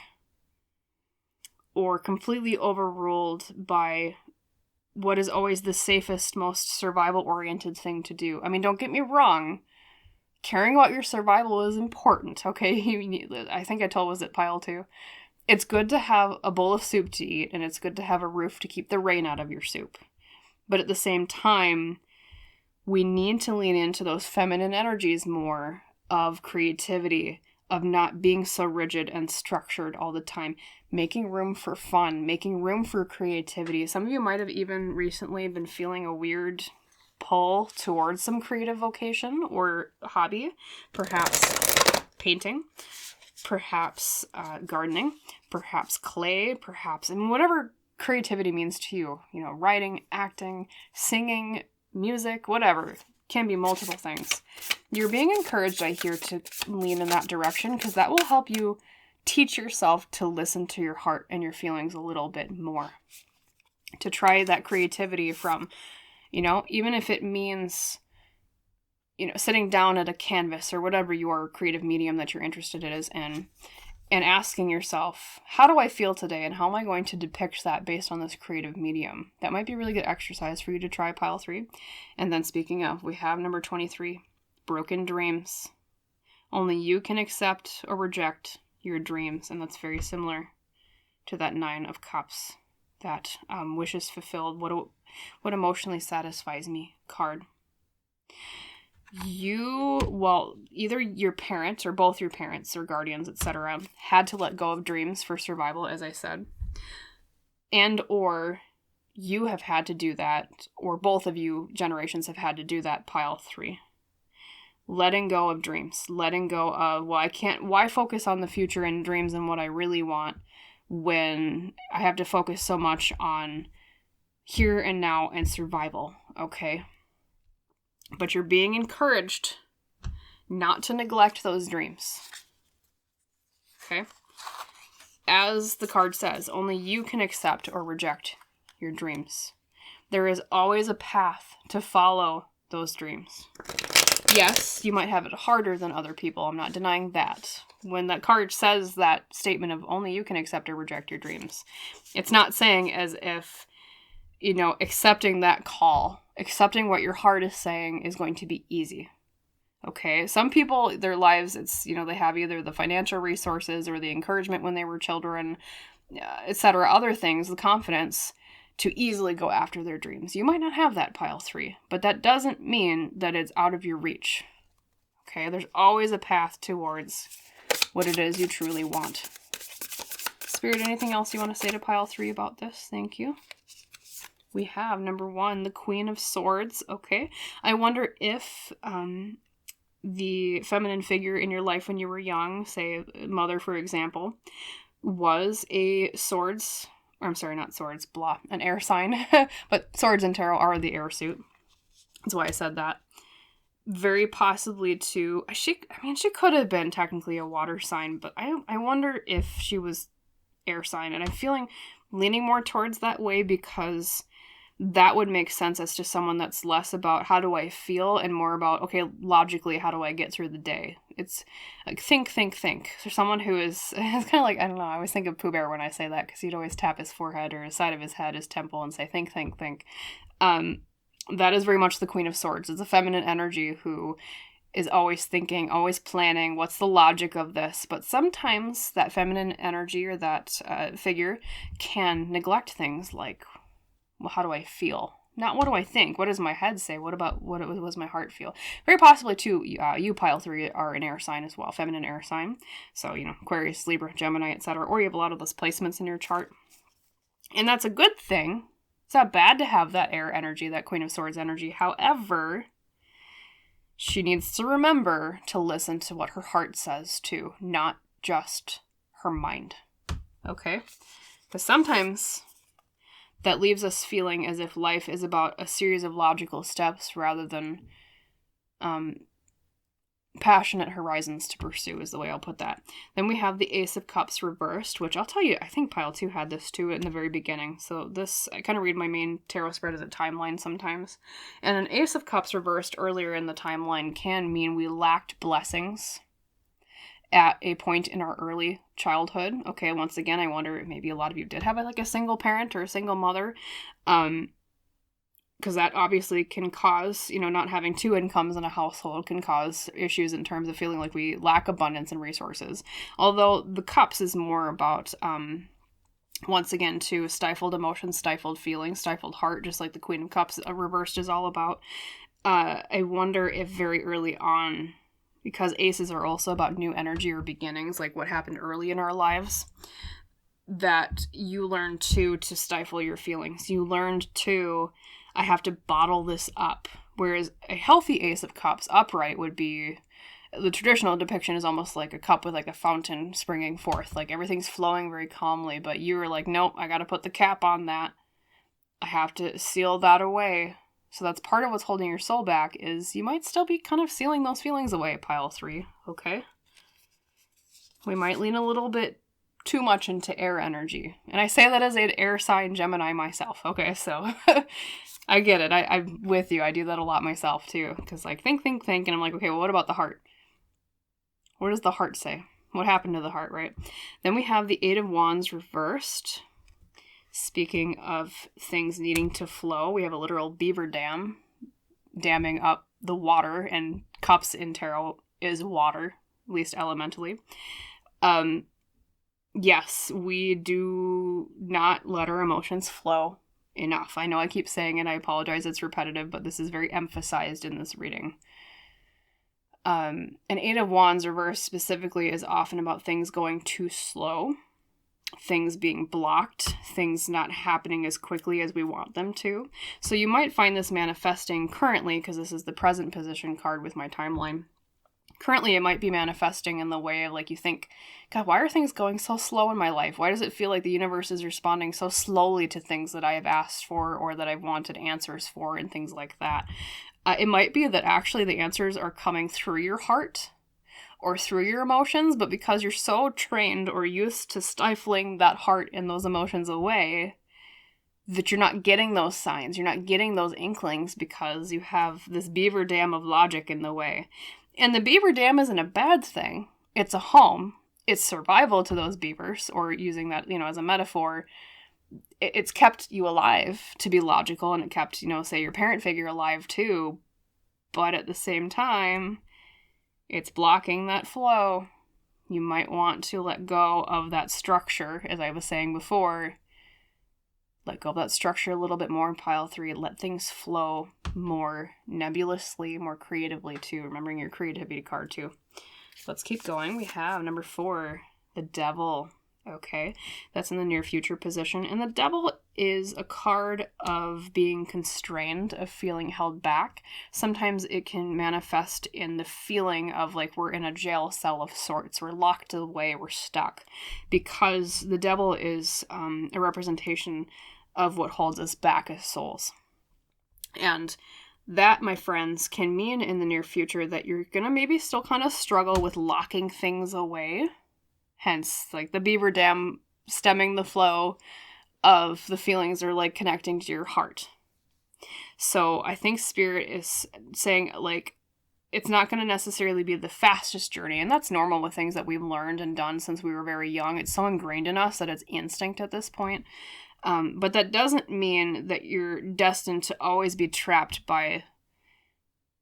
or completely overruled by what is always the safest, most survival-oriented thing to do. I mean, don't get me wrong. Caring about your survival is important, okay? I think I told, was it pile 2? It's good to have a bowl of soup to eat, and it's good to have a roof to keep the rain out of your soup. But at the same time, we need to lean into those feminine energies more of creativity, of not being so rigid and structured all the time, making room for fun, making room for creativity. Some of you might have even recently been feeling a weird pull towards some creative vocation or hobby, perhaps painting, perhaps gardening, perhaps clay, perhaps, and whatever creativity means to you, writing, acting, singing, music, whatever. Can be multiple things. You're being encouraged, I hear, to lean in that direction because that will help you teach yourself to listen to your heart and your feelings a little bit more. To try that creativity from, even if it means, sitting down at a canvas or whatever your creative medium that you're interested in is in, and asking yourself, how do I feel today and how am I going to depict that based on this creative medium? That might be a really good exercise for you to try, pile 3. And then speaking of, we have number 23, broken dreams. Only you can accept or reject your dreams. And that's very similar to that 9 of Cups, that wishes fulfilled, what emotionally satisfies me card. Either your parents or both your parents or guardians, etc., had to let go of dreams for survival, as I said. And or you have had to do that, or both of you generations have had to do that, pile 3. Letting go of dreams. Letting go of, why focus on the future and dreams and what I really want when I have to focus so much on here and now and survival, okay? But you're being encouraged not to neglect those dreams. Okay? As the card says, only you can accept or reject your dreams. There is always a path to follow those dreams. Yes, you might have it harder than other people. I'm not denying that. When that card says that statement of only you can accept or reject your dreams, it's not saying as if, accepting that call, accepting what your heart is saying is going to be easy. Okay? Some people, their lives, it's, they have either the financial resources or the encouragement when they were children, etc., other things, the confidence to easily go after their dreams. You might not have that, pile 3, but that doesn't mean that it's out of your reach. Okay? There's always a path towards what it is you truly want. Spirit, anything else you want to say to pile 3 about this? Thank you. We have number 1, the Queen of Swords. Okay. I wonder if the feminine figure in your life when you were young, say mother, for example, was a swords, or I'm sorry, not swords, an air sign. But swords in tarot are the air suit. That's why I said that. Very possibly too, she could have been technically a water sign, but I wonder if she was air sign, and I'm leaning more towards that way because that would make sense as to someone that's less about how do I feel and more about, okay, logically, how do I get through the day? It's like think. So someone who is, it's kind of like, I don't know, I always think of Pooh Bear when I say that because he'd always tap his forehead or the side of his head, his temple, and say think. That is very much the Queen of Swords. It's a feminine energy who is always thinking, always planning, what's the logic of this? But sometimes that feminine energy or that figure can neglect things like, well, how do I feel? Not what do I think? What does my head say? What does my heart feel? Very possibly, too, you pile 3 are an air sign as well, feminine air sign. So, Aquarius, Libra, Gemini, etc. Or you have a lot of those placements in your chart. And that's a good thing. It's not bad to have that air energy, that Queen of Swords energy. However, she needs to remember to listen to what her heart says, too, not just her mind. Okay? Because sometimes that leaves us feeling as if life is about a series of logical steps rather than passionate horizons to pursue, is the way I'll put that. Then we have the Ace of Cups reversed, which I'll tell you, I think pile 2 had this too in the very beginning. So this, I kind of read my main tarot spread as a timeline sometimes. And an Ace of Cups reversed earlier in the timeline can mean we lacked blessings at a point in our early childhood. Okay, once again, I wonder if maybe a lot of you did have a single parent or a single mother. Because that obviously can cause, not having 2 incomes in a household can cause issues in terms of feeling like we lack abundance and resources. Although the cups is more about, once again, too, stifled emotions, stifled feelings, stifled heart, just like the Queen of Cups reversed is all about. I wonder if very early on, because aces are also about new energy or beginnings, like what happened early in our lives, that you learned to stifle your feelings. You learned to, I have to bottle this up. Whereas a healthy Ace of Cups upright would be, the traditional depiction is almost like a cup with a fountain springing forth. Like everything's flowing very calmly, but you were like, nope, I gotta put the cap on that. I have to seal that away. So that's part of what's holding your soul back, is you might still be kind of sealing those feelings away, pile 3, okay? We might lean a little bit too much into air energy. And I say that as an air sign Gemini myself, okay? So I get it. I'm with you. I do that a lot myself too. Because think. And I'm like, okay, well, what about the heart? What does the heart say? What happened to the heart, right? Then we have the 8 of Wands reversed. Speaking of things needing to flow, we have a literal beaver dam damming up the water, and cups in tarot is water, at least elementally. Yes, we do not let our emotions flow enough. I know I keep saying it, I apologize, it's repetitive, but this is very emphasized in this reading. An 8 of Wands reversed specifically is often about things going too slow, things being blocked, things not happening as quickly as we want them to. So you might find this manifesting currently, because this is the present position card with my timeline. Currently, it might be manifesting in the way of you think, God, why are things going so slow in my life? Why does it feel like the universe is responding so slowly to things that I have asked for or that I've wanted answers for and things like that? It might be that actually the answers are coming through your heart or through your emotions, but because you're so trained or used to stifling that heart and those emotions away, that you're not getting those signs, you're not getting those inklings because you have this beaver dam of logic in the way. And the beaver dam isn't a bad thing. It's a home. It's survival to those beavers, or using that, as a metaphor, it's kept you alive to be logical, and it kept, say your parent figure alive too. But at the same time, it's blocking that flow. You might want to let go of that structure, as I was saying before. Let go of that structure a little bit more in pile 3. Let things flow more nebulously, more creatively too. Remembering your creativity card too. Let's keep going. We have number 4, the Devil. Okay, that's in the near future position. And the Devil is a card of being constrained, of feeling held back. Sometimes it can manifest in the feeling of like we're in a jail cell of sorts. We're locked away, we're stuck. Because the Devil is a representation of what holds us back as souls. And that, my friends, can mean in the near future that you're going to maybe still kind of struggle with locking things away. Hence, like the beaver dam stemming the flow of the feelings or like connecting to your heart. So I think Spirit is saying like it's not going to necessarily be the fastest journey. And that's normal with things that we've learned and done since we were very young. It's so ingrained in us that it's instinct at this point. But that doesn't mean that you're destined to always be trapped by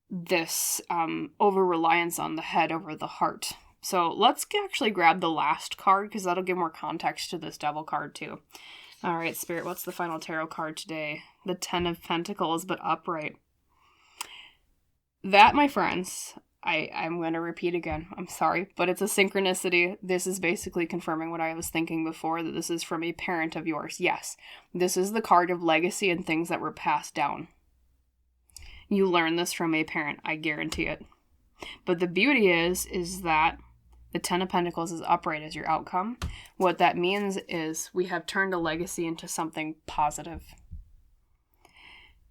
this over-reliance on the head over the heart. So let's actually grab the last card because that'll give more context to this Devil card too. All right, Spirit, what's the final tarot card today? The 10 of Pentacles, but upright. That, my friends, I'm going to repeat again. I'm sorry, but it's a synchronicity. This is basically confirming what I was thinking before, that this is from a parent of yours. Yes, this is the card of legacy and things that were passed down. You learn this from a parent, I guarantee it. But the beauty is that the 10 of Pentacles is upright as your outcome. What that means is we have turned a legacy into something positive.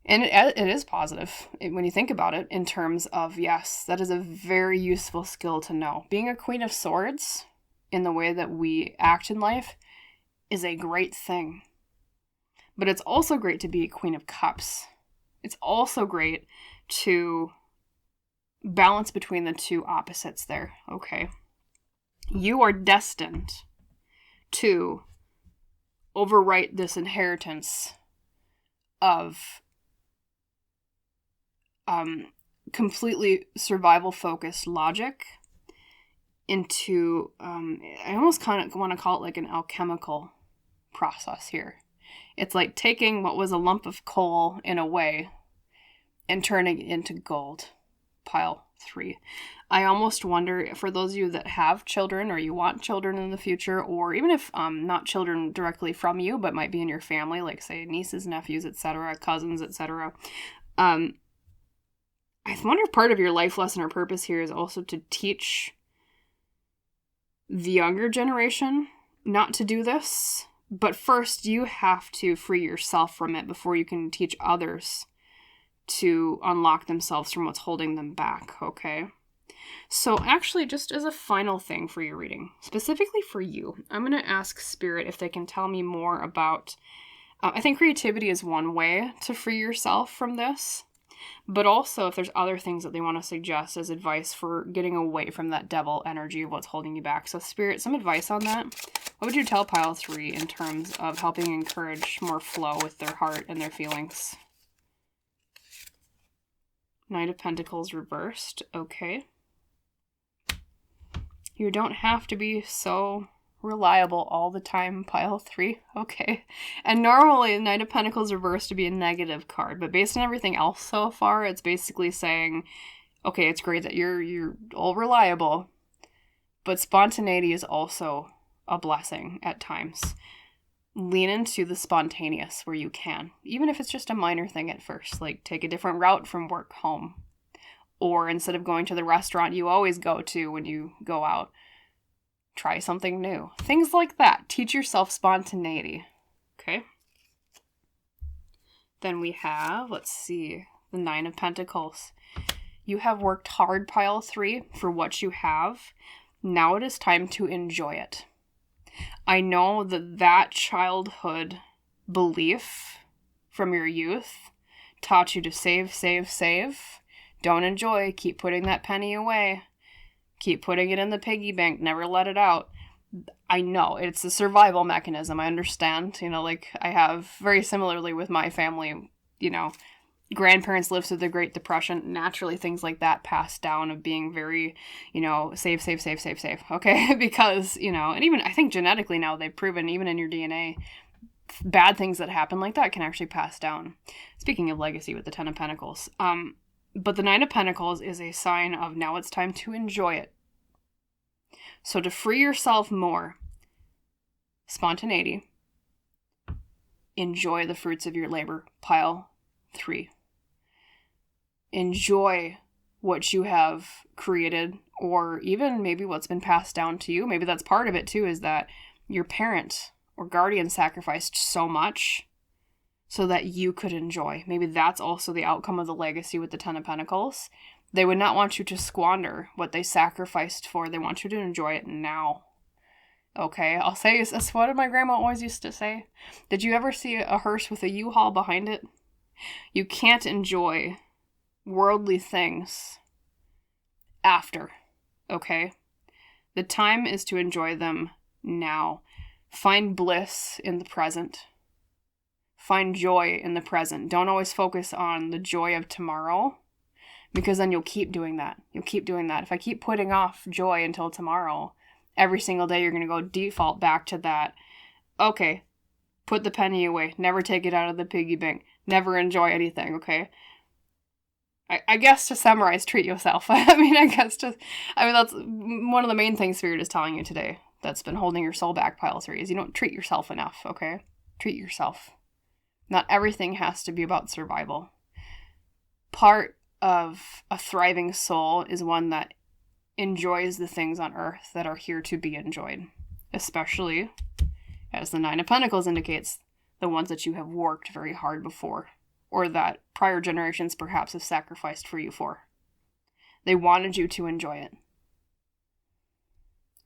And it is positive when you think about it in terms of, yes, that is a very useful skill to know. Being a Queen of Swords in the way that we act in life is a great thing. But it's also great to be a Queen of Cups. It's also great to balance between the two opposites there, okay? You are destined to overwrite this inheritance of completely survival-focused logic into, I almost kind of want to call it like an alchemical process here. It's like taking what was a lump of coal in a way and turning it into gold. Pile 3. I almost wonder, for those of you that have children or you want children in the future, or even if not children directly from you, but might be in your family, like say nieces, nephews, etc., cousins, etc., I wonder if part of your life lesson or purpose here is also to teach the younger generation not to do this. But first, you have to free yourself from it before you can teach others to unlock themselves from what's holding them back, okay? So actually, just as a final thing for your reading, specifically for you, I'm going to ask Spirit if they can tell me more about, I think creativity is one way to free yourself from this. But also, if there's other things that they want to suggest as advice for getting away from that devil energy of what's holding you back. So, Spirit, some advice on that. What would you tell Pile 3 in terms of helping encourage more flow with their heart and their feelings? Knight of Pentacles reversed. Okay. You don't have to be so reliable all the time, Pile 3. Okay. And normally, Knight of Pentacles reversed to be a negative card, but based on everything else so far, it's basically saying, okay, it's great that you're all reliable, but spontaneity is also a blessing at times. Lean into the spontaneous where you can, even if it's just a minor thing at first, like take a different route from work home, or instead of going to the restaurant you always go to when you go out, try something new. Things like that. Teach yourself spontaneity. Okay. Then we have, let's see, the 9 of Pentacles. You have worked hard, Pile 3, for what you have. Now it is time to enjoy it. I know that childhood belief from your youth taught you to save, save, save. Don't enjoy. Keep putting that penny away. Keep putting it in the piggy bank. Never let it out. I know it's a survival mechanism. I understand. Like I have very similarly with my family, grandparents lived through the Great Depression. Naturally, things like that passed down of being very, save, save, save, save, save. Okay. Because, and even I think genetically now they've proven even in your DNA, bad things that happen like that can actually pass down. Speaking of legacy with the 10 of Pentacles. But the 9 of Pentacles is a sign of now it's time to enjoy it. So to free yourself more, spontaneity. Enjoy the fruits of your labor, pile 3. Enjoy what you have created, or even maybe what's been passed down to you. Maybe that's part of it too, is that your parent or guardian sacrificed so much so that you could enjoy. Maybe that's also the outcome of the legacy with the Ten of Pentacles. They would not want you to squander what they sacrificed for. They want you to enjoy it now. Okay, I'll say, that's what my grandma always used to say. Did you ever see a hearse with a U-Haul behind it? You can't enjoy worldly things after, okay? The time is to enjoy them now. Find bliss in the present. Find joy in the present. Don't always focus on the joy of tomorrow, because then you'll keep doing that. You'll keep doing that. If I keep putting off joy until tomorrow, every single day you're going to go default back to that. Okay, put the penny away. Never take it out of the piggy bank. Never enjoy anything, okay? I guess to summarize, treat yourself. That's one of the main things Spirit is telling you today that's been holding your soul back, pile 3, is you don't treat yourself enough, okay? Treat yourself. Not everything has to be about survival. Part of a thriving soul is one that enjoys the things on earth that are here to be enjoyed. Especially, as the Nine of Pentacles indicates, the ones that you have worked very hard before, or that prior generations perhaps have sacrificed for you for. They wanted you to enjoy it.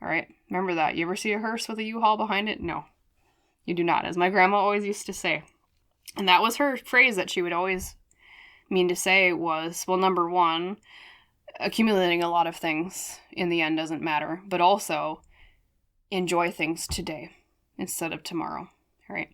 Alright, remember that. You ever see a hearse with a U-Haul behind it? No, you do not, as my grandma always used to say. And that was her phrase that she would always mean to say was, well, number one, accumulating a lot of things in the end doesn't matter, but also enjoy things today instead of tomorrow. All right.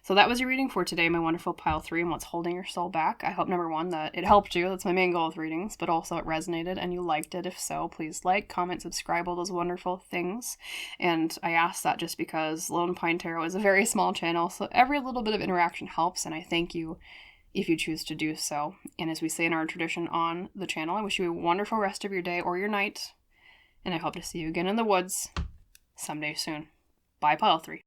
So that was your reading for today, my wonderful pile 3, and what's holding your soul back. I hope, number one, that it helped you. That's my main goal with readings, but also it resonated and you liked it. If so, please like, comment, subscribe, all those wonderful things. And I ask that just because Lone Pine Tarot is a very small channel, so every little bit of interaction helps, and I thank you if you choose to do so. And as we say in our tradition on the channel, I wish you a wonderful rest of your day or your night, and I hope to see you again in the woods someday soon. Bye, pile 3.